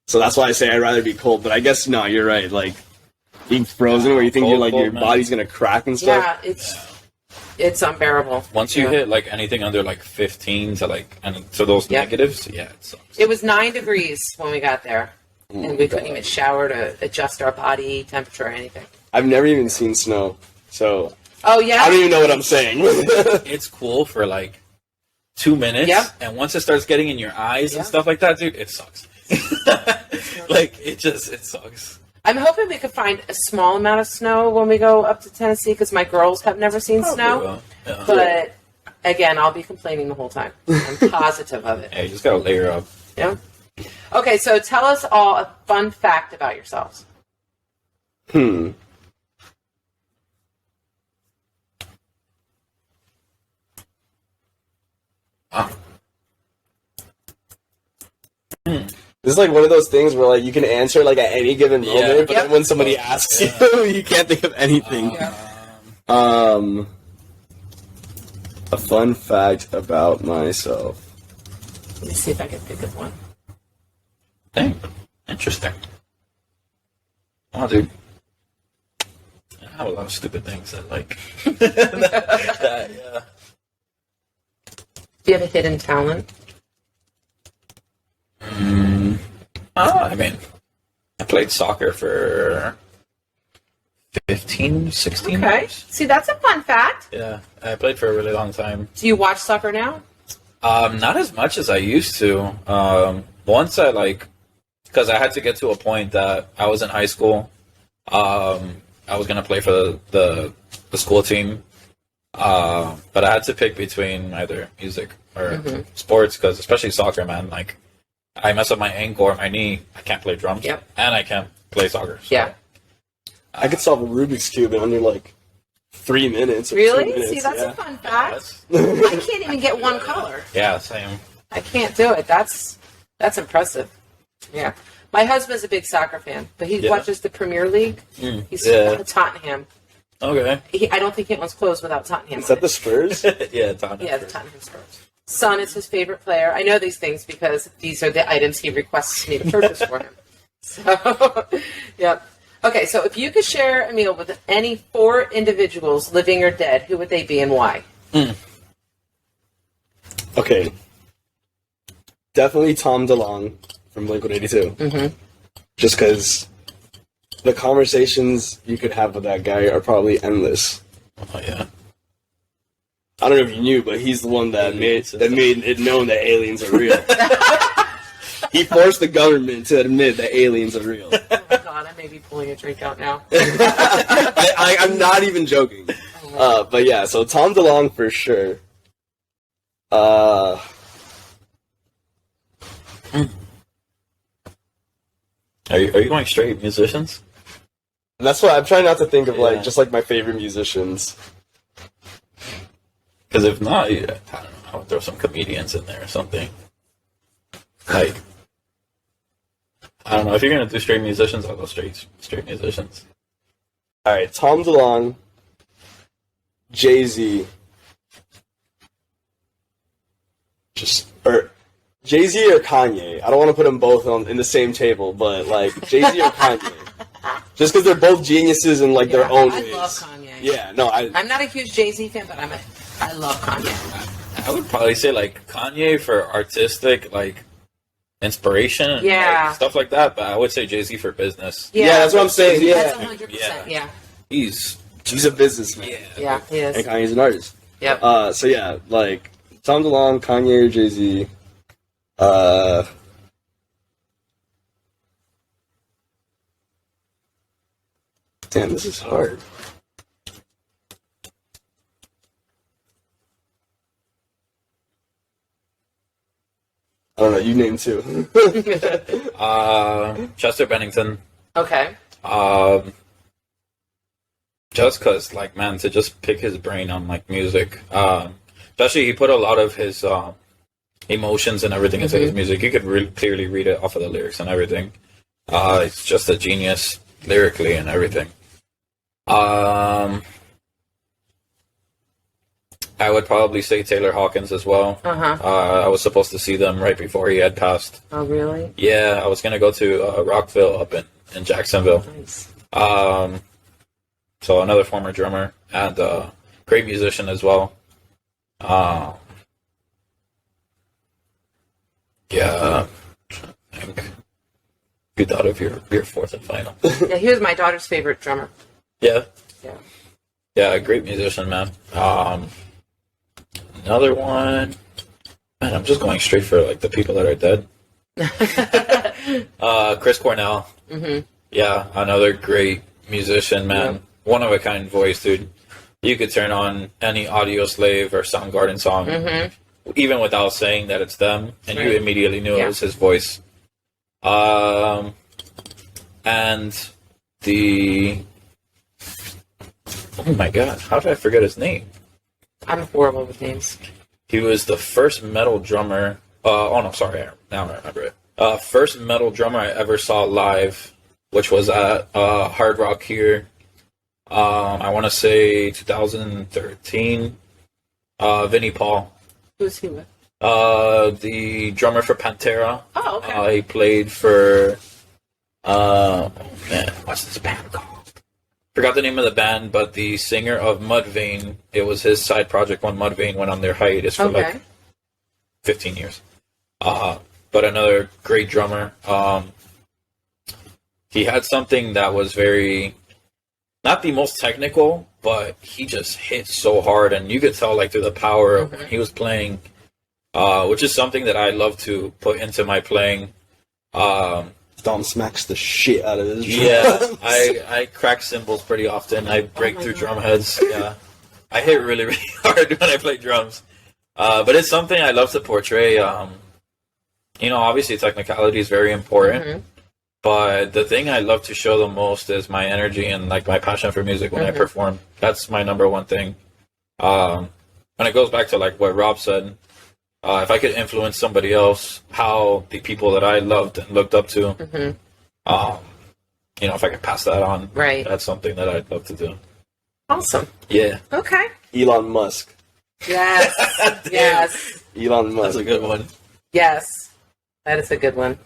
Speaker 3: So that's why I say I'd rather be cold. But I guess no, you're right. Like being frozen, where you think
Speaker 4: Cold,
Speaker 3: your
Speaker 4: man.
Speaker 3: body's gonna crack and stuff.
Speaker 1: Yeah, it's unbearable.
Speaker 4: once you hit like anything under like 15 to like and to those negatives, yeah, it sucks.
Speaker 1: It was 9 degrees when we got there, and we couldn't even shower to adjust our body temperature or anything.
Speaker 3: I've never even seen snow, so
Speaker 1: Oh yeah.
Speaker 3: I don't even know what I'm saying.
Speaker 4: It's cool for like 2 minutes, and once it starts getting in your eyes and stuff like that, dude, it sucks. Like it sucks.
Speaker 1: I'm hoping we could find a small amount of snow when we go up to Tennessee because my girls have never seen snow.
Speaker 4: Well, yeah.
Speaker 1: But again, I'll be complaining the whole time. I'm positive of it.
Speaker 4: Hey, you just gotta layer up.
Speaker 1: Yeah. Okay, so tell us all a fun fact about yourselves.
Speaker 3: This is like one of those things where like you can answer like at any given moment, but then when somebody asks you, you can't think of anything. A fun fact about myself.
Speaker 1: Let me see if I can think of one.
Speaker 4: Dang, interesting. Oh, dude. I have a lot of stupid things that like. Yeah.
Speaker 1: Do you have a hidden talent?
Speaker 4: I mean, I played soccer for 15, 16
Speaker 1: Okay.
Speaker 4: years.
Speaker 1: See, that's a fun fact.
Speaker 4: Yeah, I played for a really long time.
Speaker 1: Do you watch soccer now?
Speaker 4: Not as much as I used to. Once I because I had to get to a point that I was in high school. I was gonna play for the school team, but I had to pick between either music or sports because especially soccer, man. Like, I mess up my ankle or my knee, I can't play drums, and I can't play soccer. So.
Speaker 1: Yeah.
Speaker 3: I could solve a Rubik's Cube in under like 3 minutes. Or
Speaker 1: Really?
Speaker 3: 2 minutes.
Speaker 1: See, that's
Speaker 3: yeah.
Speaker 1: a fun fact. I can't even get one color.
Speaker 4: Yeah, same.
Speaker 1: I can't do it. That's impressive. Yeah. My husband's a big soccer fan, but he watches the Premier League. He's Tottenham.
Speaker 4: Okay.
Speaker 1: I don't think he owns clothes without Tottenham.
Speaker 3: Is that the Spurs?
Speaker 4: Yeah, Tottenham.
Speaker 1: Yeah, the Tottenham Spurs. Son is his favorite player. I know these things because these are the items he requests me to purchase for him. So, yep. Okay, so if you could share a meal with any 4 individuals, living or dead, who would they be and why?
Speaker 3: Okay. Definitely Tom DeLonge from Blink-182. Just because the conversations you could have with that guy are probably endless.
Speaker 4: Oh, yeah.
Speaker 3: I don't know if you knew, but he's the one that made it known that aliens are real. He forced the government to admit that aliens are real.
Speaker 1: Oh my god, I may be pulling a drink out now.
Speaker 3: I'm not even joking. But yeah, so Tom DeLonge for sure. Uh,
Speaker 4: Are you going straight musicians?
Speaker 3: that's why I'm trying not to think of
Speaker 4: Yeah.
Speaker 3: just like my favorite musicians.
Speaker 4: Because if not, I don't know, I would throw some comedians in there or something. Like, I don't know, if you're gonna do straight musicians, I'll go straight musicians.
Speaker 3: All right, Tom DeLonge, Jay-Z, or Jay-Z or Kanye. I don't want to put them both in the same table, but like Jay-Z or Kanye, just because they're both geniuses in like their own ways.
Speaker 1: I love Kanye.
Speaker 3: Yeah, no,
Speaker 1: I'm not a huge Jay-Z fan, but I love Kanye.
Speaker 4: I would probably say like Kanye for artistic like inspiration and like, stuff like that, but I would say Jay-Z for business.
Speaker 3: Yeah, that's what I'm saying. Yeah,
Speaker 1: That's 100%. Yeah.
Speaker 4: He's
Speaker 3: he's a businessman.
Speaker 1: Yeah, he is.
Speaker 3: And Kanye's an artist.
Speaker 1: Yep.
Speaker 3: So yeah, like Tom DeLonge, Kanye, or Jay-Z. Damn, this is hard. I don't know. You name two.
Speaker 4: Chester Bennington.
Speaker 1: Okay.
Speaker 4: Just cause, like, man, to just pick his brain on like music. Especially he put a lot of his emotions and everything into his music. You could really clearly read it off of the lyrics and everything. It's just a genius lyrically and everything. I would probably say Taylor Hawkins as well. I was supposed to see them right before he had passed.
Speaker 1: Oh, really?
Speaker 4: Yeah, I was gonna go to Rockville up in Jacksonville.
Speaker 1: Nice.
Speaker 4: So another former drummer and great musician as well. Yeah. I think you thought of your fourth and final.
Speaker 1: Yeah, he was my daughter's favorite drummer.
Speaker 4: Yeah.
Speaker 1: Yeah.
Speaker 4: Yeah, great musician, man. Another one. Man, I'm just going straight for like the people that are dead. Chris Cornell. Yeah, another great musician, man.
Speaker 1: Yep.
Speaker 4: One of a kind voice, dude. You could turn on any Audio Slave or Soundgarden song, even without saying that it's them, and you immediately knew it was his voice. And the... Oh my god, how did I forget his name?
Speaker 1: I'm horrible with names.
Speaker 4: He was the first metal drummer... oh no, sorry, now I remember it. First metal drummer I ever saw live, which was at Hard Rock here. I want to say 2013. Vinnie Paul.
Speaker 1: Who's he with?
Speaker 4: The drummer for Pantera.
Speaker 1: Oh, okay.
Speaker 4: He played for... man, what's this band called? Forgot the name of the band, but the singer of Mudvayne, it was his side project when Mudvayne went on their hiatus for like 15 years. But another great drummer. He had something that was very, not the most technical, but he just hit so hard, and you could tell like through the power of when he was playing, which is something that I love to put into my playing.
Speaker 3: Dom smacks the shit out of his drums.
Speaker 4: Yeah, I crack cymbals pretty often. I break through drum heads. Yeah, I hit really, really hard when I play drums. But it's something I love to portray. Obviously technicality is very important. But the thing I love to show the most is my energy and like my passion for music when I perform. That's my number one thing. And it goes back to like what Rob said. If I could influence somebody else, how the people that I loved and looked up to, if I could pass that on, that's something that I'd love to do.
Speaker 1: Awesome.
Speaker 4: Yeah.
Speaker 1: Okay.
Speaker 3: Elon Musk.
Speaker 1: Yes. Yes.
Speaker 3: Elon Musk.
Speaker 4: That's a good one.
Speaker 1: Yes. That is a good one.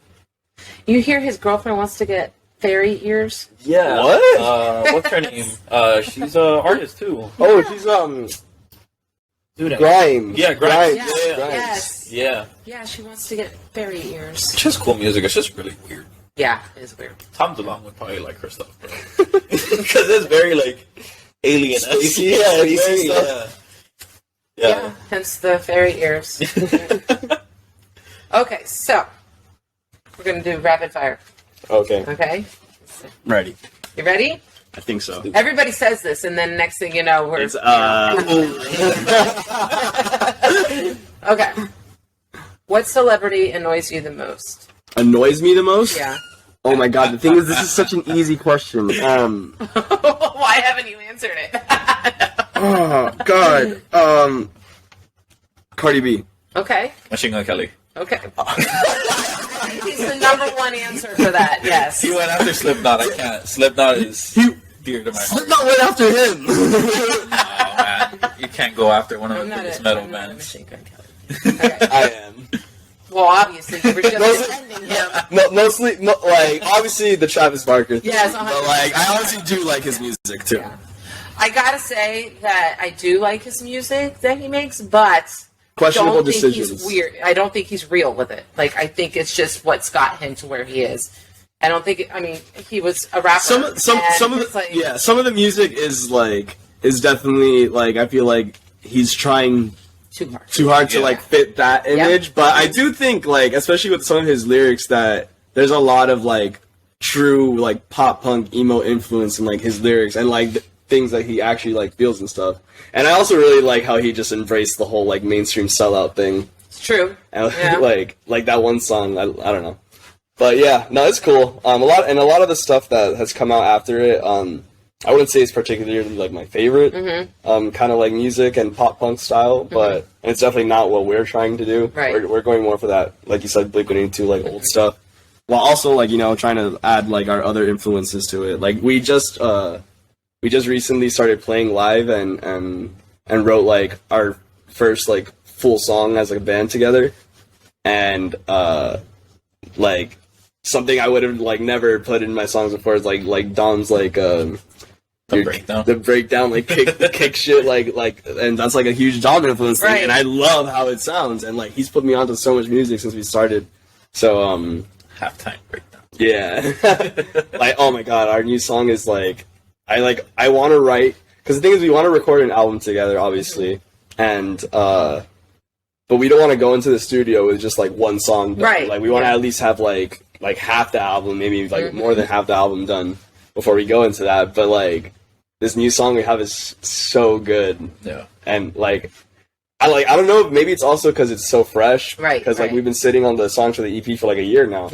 Speaker 1: You hear his girlfriend wants to get fairy ears?
Speaker 4: Yeah.
Speaker 3: What?
Speaker 4: What's her name? She's an artist too.
Speaker 3: Oh, she's Grimes.
Speaker 4: Yeah, Grimes.
Speaker 1: Yeah.
Speaker 4: Yeah.
Speaker 1: Yes.
Speaker 4: Yeah.
Speaker 1: Yeah, she wants to get fairy ears.
Speaker 4: It's just cool music. It's just really weird.
Speaker 1: Yeah, it is weird.
Speaker 4: Tom DeLonge would probably like her stuff, because it's very like alien.
Speaker 3: Yeah,
Speaker 1: Yeah, hence the fairy ears. Okay, so we're gonna do rapid fire.
Speaker 3: Okay.
Speaker 1: Okay,
Speaker 3: Ready.
Speaker 1: you ready?
Speaker 3: I think so.
Speaker 1: Everybody says this, and then next thing you know, we're.
Speaker 3: It's
Speaker 1: Okay. What celebrity annoys you the most?
Speaker 3: Annoys me the most?
Speaker 1: Yeah.
Speaker 3: Oh my god, the thing is, this is such an easy question.
Speaker 1: Why haven't you answered it?
Speaker 3: Oh, God. Cardi B.
Speaker 1: Okay.
Speaker 4: Machine Gun Kelly.
Speaker 1: Okay. He's the number one answer for that, yes.
Speaker 4: He went after Slipknot. I can't. Slipknot is dear to my heart.
Speaker 3: Slipknot went after him.
Speaker 4: Oh, man. You can't go after one of the biggest metal
Speaker 1: I'm not a
Speaker 4: bands.
Speaker 1: Machine Gun Kelly. Okay.
Speaker 3: I am.
Speaker 1: Well, obviously, you were just defending him.
Speaker 3: Mostly, like, obviously the Travis Barker thing.
Speaker 1: Yes,
Speaker 3: but, like, I honestly do like his music, too.
Speaker 1: Yeah. I gotta say that I do like his music that he makes, but
Speaker 3: Questionable
Speaker 1: don't think
Speaker 3: decisions.
Speaker 1: he's weird. I don't think he's real with it. Like, I think it's just what's got him to where he is. I don't think. I mean, he was a rapper.
Speaker 3: Some of the
Speaker 1: like,
Speaker 3: some of the music is definitely like, I feel like he's trying
Speaker 1: too hard
Speaker 3: to like fit that image. But I do think, like, especially with some of his lyrics, that there's a lot of like true like pop punk emo influence in like his lyrics and like things that he actually like feels and stuff. And I also really like how he just embraced the whole like mainstream sellout thing.
Speaker 1: It's true.
Speaker 3: And like that one song, I don't know. But yeah, no, it's cool. A lot of the stuff that has come out after it, I wouldn't say it's particularly like my favorite, kind of like music and pop punk style, but it's definitely not what we're trying to do.
Speaker 1: Right.
Speaker 3: We're going more for that, like you said, Blink-182, like old stuff, while also like, you know, trying to add like our other influences to it. Like we just recently started playing live and wrote like our first like full song as a band together, and like something I would have like never put in my songs before is like Dom's like the breakdown like kick shit like and that's like a huge Dom influence thing, and I love how it sounds, and like he's put me onto so much music since we started. So
Speaker 4: Halftime breakdown.
Speaker 3: Yeah. Like, oh my god, our new song is like I want to write, because the thing is we want to record an album together, obviously, and but we don't want to go into the studio with just like one song done.
Speaker 1: Right.
Speaker 3: Like we want to at least have like half the album, maybe like more than half the album done before we go into that. But like this new song we have is so good.
Speaker 4: Yeah.
Speaker 3: And like I don't know, maybe it's also because it's so fresh.
Speaker 1: Right.
Speaker 3: Because like we've been sitting on the songs for the EP for like a year now.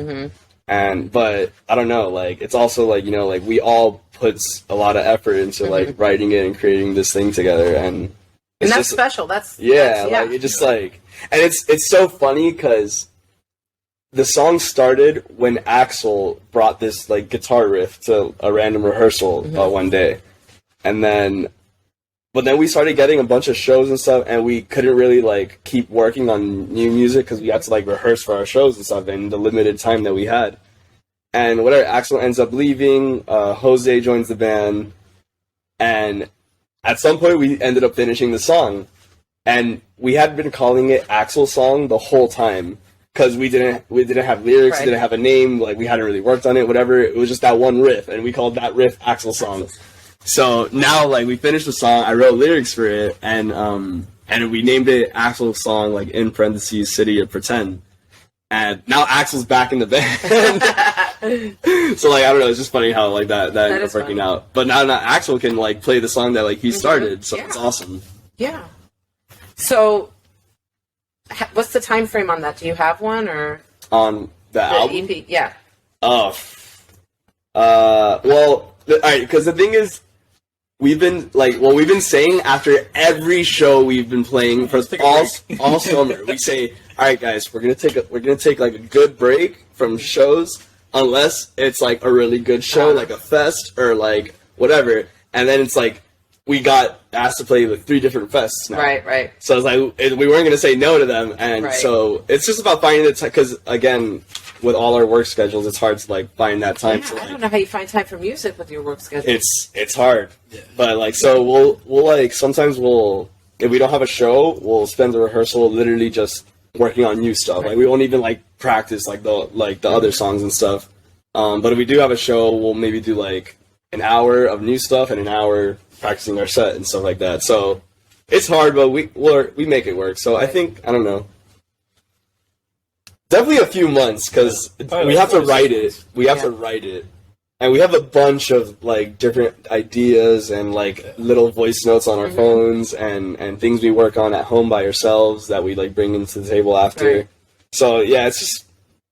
Speaker 3: But I don't know, like it's also like, you know, like we all put a lot of effort into like writing it and creating this thing together, and
Speaker 1: that's
Speaker 3: just
Speaker 1: special. That's
Speaker 3: like it just like, and it's so funny because the song started when Axel brought this like guitar riff to a random rehearsal one day, but then we started getting a bunch of shows and stuff, and we couldn't really like keep working on new music because we had to like rehearse for our shows and stuff in the limited time that we had. And whatever, Axel ends up leaving, Jose joins the band, and at some point we ended up finishing the song, and we had been calling it Axel's song the whole time because we didn't have lyrics, didn't have a name, like we hadn't really worked on it, whatever. It was just that one riff, and we called that riff Axel's song. So now, like, we finished the song, I wrote lyrics for it, and we named it Axel's song, like, in parentheses, City of Pretend. And now Axel's back in the band. So, like, I don't know, it's just funny how, like, that ended up working out. But now Axel can, like, play the song that, like, he started, so it's awesome.
Speaker 1: Yeah. So, what's the time frame on that? Do you have one, or?
Speaker 3: On the album?
Speaker 1: EP, yeah.
Speaker 3: Oh. Well, alright, because the thing is, we've been saying after every show we've been playing for all summer, we say, all right, guys, we're gonna take like a good break from shows, unless it's like a really good show, like a fest or like whatever. And then it's like we got asked to play like 3 different fests now.
Speaker 1: Right.
Speaker 3: So it's like we weren't gonna say no to them, and so it's just about finding the time. Because again, with all our work schedules, it's hard to like find that time.
Speaker 1: Yeah,
Speaker 3: to, like,
Speaker 1: I don't know how you find time for music with your work schedule.
Speaker 3: It's hard, but like so we'll like sometimes if we don't have a show, we'll spend the rehearsal literally just working on new stuff. Like we won't even like practice like the other songs and stuff. But if we do have a show, we'll maybe do like an hour of new stuff and an hour practicing our set and stuff like that. So it's hard, but we make it work. So I think, I don't know, definitely a few months, because we have to write it. We have to write it, And we have a bunch of like different ideas and like little voice notes on our phones and things we work on at home by ourselves that we like bring into the table after.
Speaker 1: Right.
Speaker 3: So yeah, it's just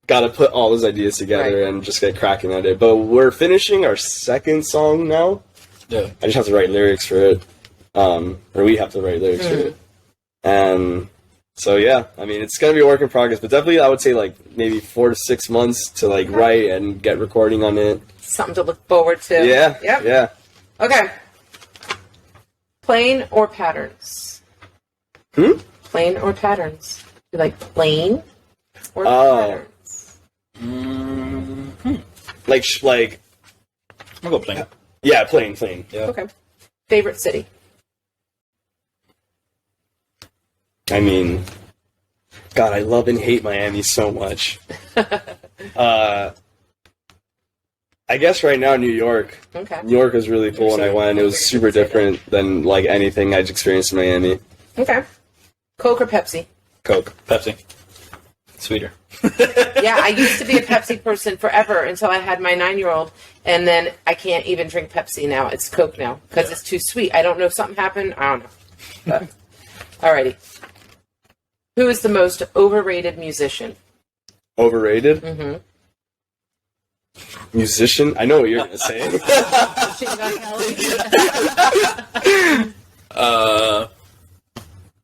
Speaker 3: gotta put all those ideas together and just get cracking at it. But we're finishing our second song now.
Speaker 4: Yeah.
Speaker 3: I just have to write lyrics for it. Or we have to write lyrics for it. And so yeah, I mean it's gonna be a work in progress, but definitely I would say like maybe 4 to 6 months to like write and get recording on it.
Speaker 1: Something to look forward to.
Speaker 3: Yeah.
Speaker 1: Yep.
Speaker 3: Yeah.
Speaker 1: Okay. Plain or patterns? Plain or patterns? You like plain or patterns?
Speaker 3: Like
Speaker 4: I'm gonna go plain.
Speaker 3: yeah, plain.
Speaker 4: Yeah.
Speaker 1: Okay. Favorite city?
Speaker 3: I mean, God, I love and hate Miami so much. I guess right now New York.
Speaker 1: Okay.
Speaker 3: New York was really cool when I went. It was super different than like anything I'd experienced in Miami.
Speaker 1: Okay. Coke or Pepsi?
Speaker 3: Coke.
Speaker 4: Pepsi. Sweeter.
Speaker 1: Yeah, I used to be a Pepsi person forever until I had my 9-year-old, and then I can't even drink Pepsi now. It's Coke now because it's too sweet. I don't know if something happened. I don't know. But, alrighty. Who is the most overrated musician?
Speaker 3: Overrated?
Speaker 1: Mm-hmm.
Speaker 3: Musician? I know what you're going to say.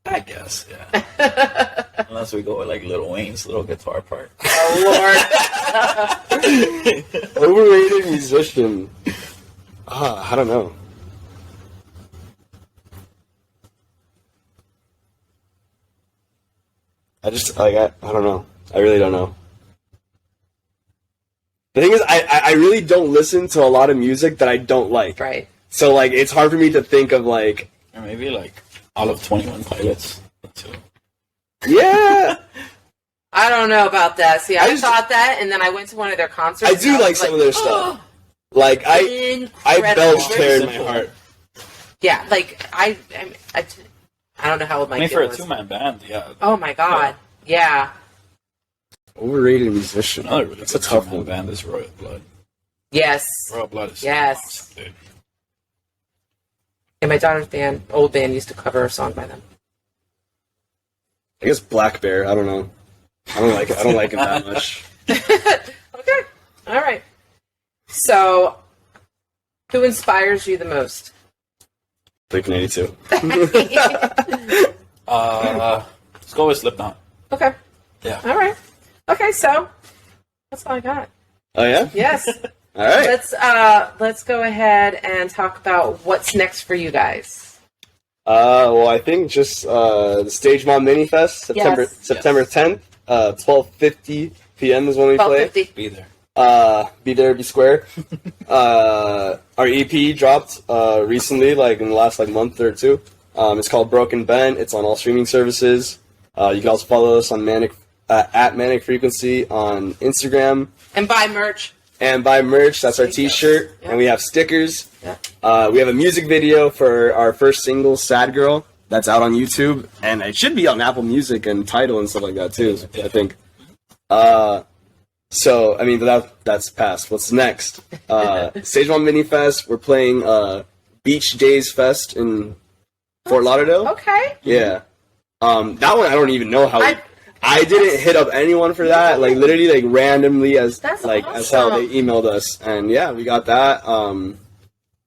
Speaker 4: I guess, yeah. Unless we go with like Lil Wayne's little guitar part.
Speaker 1: Oh, Lord.
Speaker 3: Overrated musician. I don't know. I don't know. I really don't know. The thing is, I really don't listen to a lot of music that I don't like.
Speaker 1: Right.
Speaker 3: So, like, it's hard for me to think of, like...
Speaker 4: Or maybe like all of 21 Pilots. Too.
Speaker 3: Yeah!
Speaker 1: I don't know about that. See, I
Speaker 3: just-
Speaker 1: thought that, and then I went to one of their concerts.
Speaker 3: I do
Speaker 1: and
Speaker 3: like
Speaker 1: was
Speaker 3: some of their stuff. Like, I
Speaker 1: Incredible.
Speaker 3: belched hair in my heart.
Speaker 1: Yeah, like, I don't know how old my
Speaker 4: I mean,
Speaker 1: kid
Speaker 4: for a
Speaker 1: was.
Speaker 4: 2-man band, yeah.
Speaker 1: Oh, my God. Yeah.
Speaker 3: Overrated musician.
Speaker 4: Another really
Speaker 3: That's a
Speaker 4: good
Speaker 3: tough
Speaker 4: 2-man
Speaker 3: one.
Speaker 4: band is Royal Blood.
Speaker 1: Yes.
Speaker 4: Royal Blood is
Speaker 1: Yes.
Speaker 4: awesome, dude.
Speaker 1: And my daughter's band, old band, used to cover a song by them.
Speaker 3: I guess Black Bear. I don't know. I don't like it that much.
Speaker 1: Okay. All right. So, who inspires you the most?
Speaker 3: Blink-182.
Speaker 4: Let's go with Slipknot.
Speaker 1: Okay.
Speaker 4: Yeah.
Speaker 1: All right. Okay, so that's all I got.
Speaker 3: Oh, yeah?
Speaker 1: Yes.
Speaker 3: All right.
Speaker 1: Let's go ahead and talk about what's next for you guys.
Speaker 3: Well, I think just the Stage Mom Mini Fest, September 10th, 12:50 p.m. is when we play.
Speaker 1: 12:50.
Speaker 4: Be there.
Speaker 3: Be there, be square. Our EP dropped recently, like in the last like month or two. It's called Broken Bent. It's on all streaming services. You can also follow us on at Manic Frequency on Instagram.
Speaker 1: And buy merch.
Speaker 3: And buy merch. That's our T-shirt,
Speaker 1: Yeah.
Speaker 3: and we have stickers.
Speaker 1: Yeah.
Speaker 3: We have a music video for our first single, "Sad Girl," that's out on YouTube, and it should be on Apple Music and Tidal and stuff like that too. I think. So I mean that's past. What's next? Stage One Mini Fest. We're playing Beach Days Fest in Fort Lauderdale.
Speaker 1: Okay.
Speaker 3: Yeah. That one I don't even know how. I didn't hit up anyone for that. Like literally, like randomly as
Speaker 1: That's
Speaker 3: as hell they emailed us, and yeah, we got that.
Speaker 1: You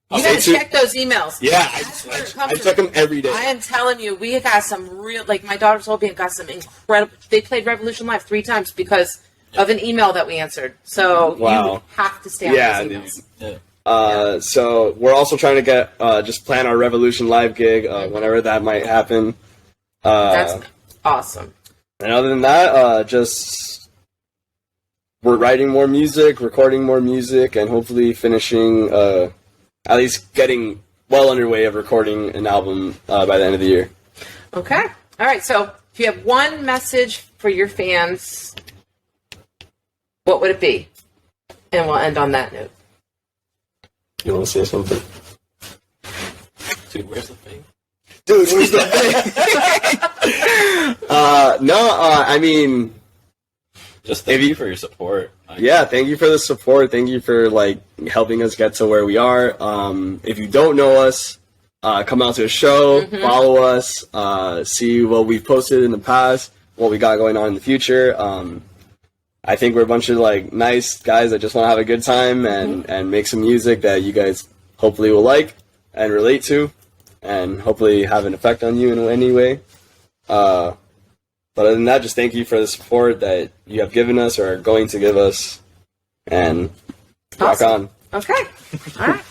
Speaker 1: gotta check those emails.
Speaker 3: Yeah, I check them every day.
Speaker 1: I am telling you, we got some real, like my daughter's whole band got some incredible. They played Revolution Live 3 times because of an email that we answered. So
Speaker 3: Wow.
Speaker 1: you have to stay on those emails.
Speaker 4: Yeah.
Speaker 3: So we're also trying to get just plan our Revolution Live gig whenever that might happen.
Speaker 1: That's awesome.
Speaker 3: And other than that, just we're writing more music, recording more music, and hopefully finishing, at least getting well underway of recording an album by the end of the year.
Speaker 1: Okay. All right. So if you have one message for your fans, what would it be? And we'll end on that note.
Speaker 3: You want to say something?
Speaker 4: Dude, where's the thing?
Speaker 3: Dude, where's the thing? I mean...
Speaker 4: Just thank you for your support.
Speaker 3: Yeah, thank you for the support. Thank you for like helping us get to where we are. If you don't know us, come out to a show, follow us, see what we've posted in the past, what we got going on in the future. I think we're a bunch of like nice guys that just want to have a good time and make some music that you guys hopefully will like and relate to, and hopefully have an effect on you in any way. But other than that, just thank you for the support that you have given us or are going to give us, and rock on.
Speaker 1: Okay. All right.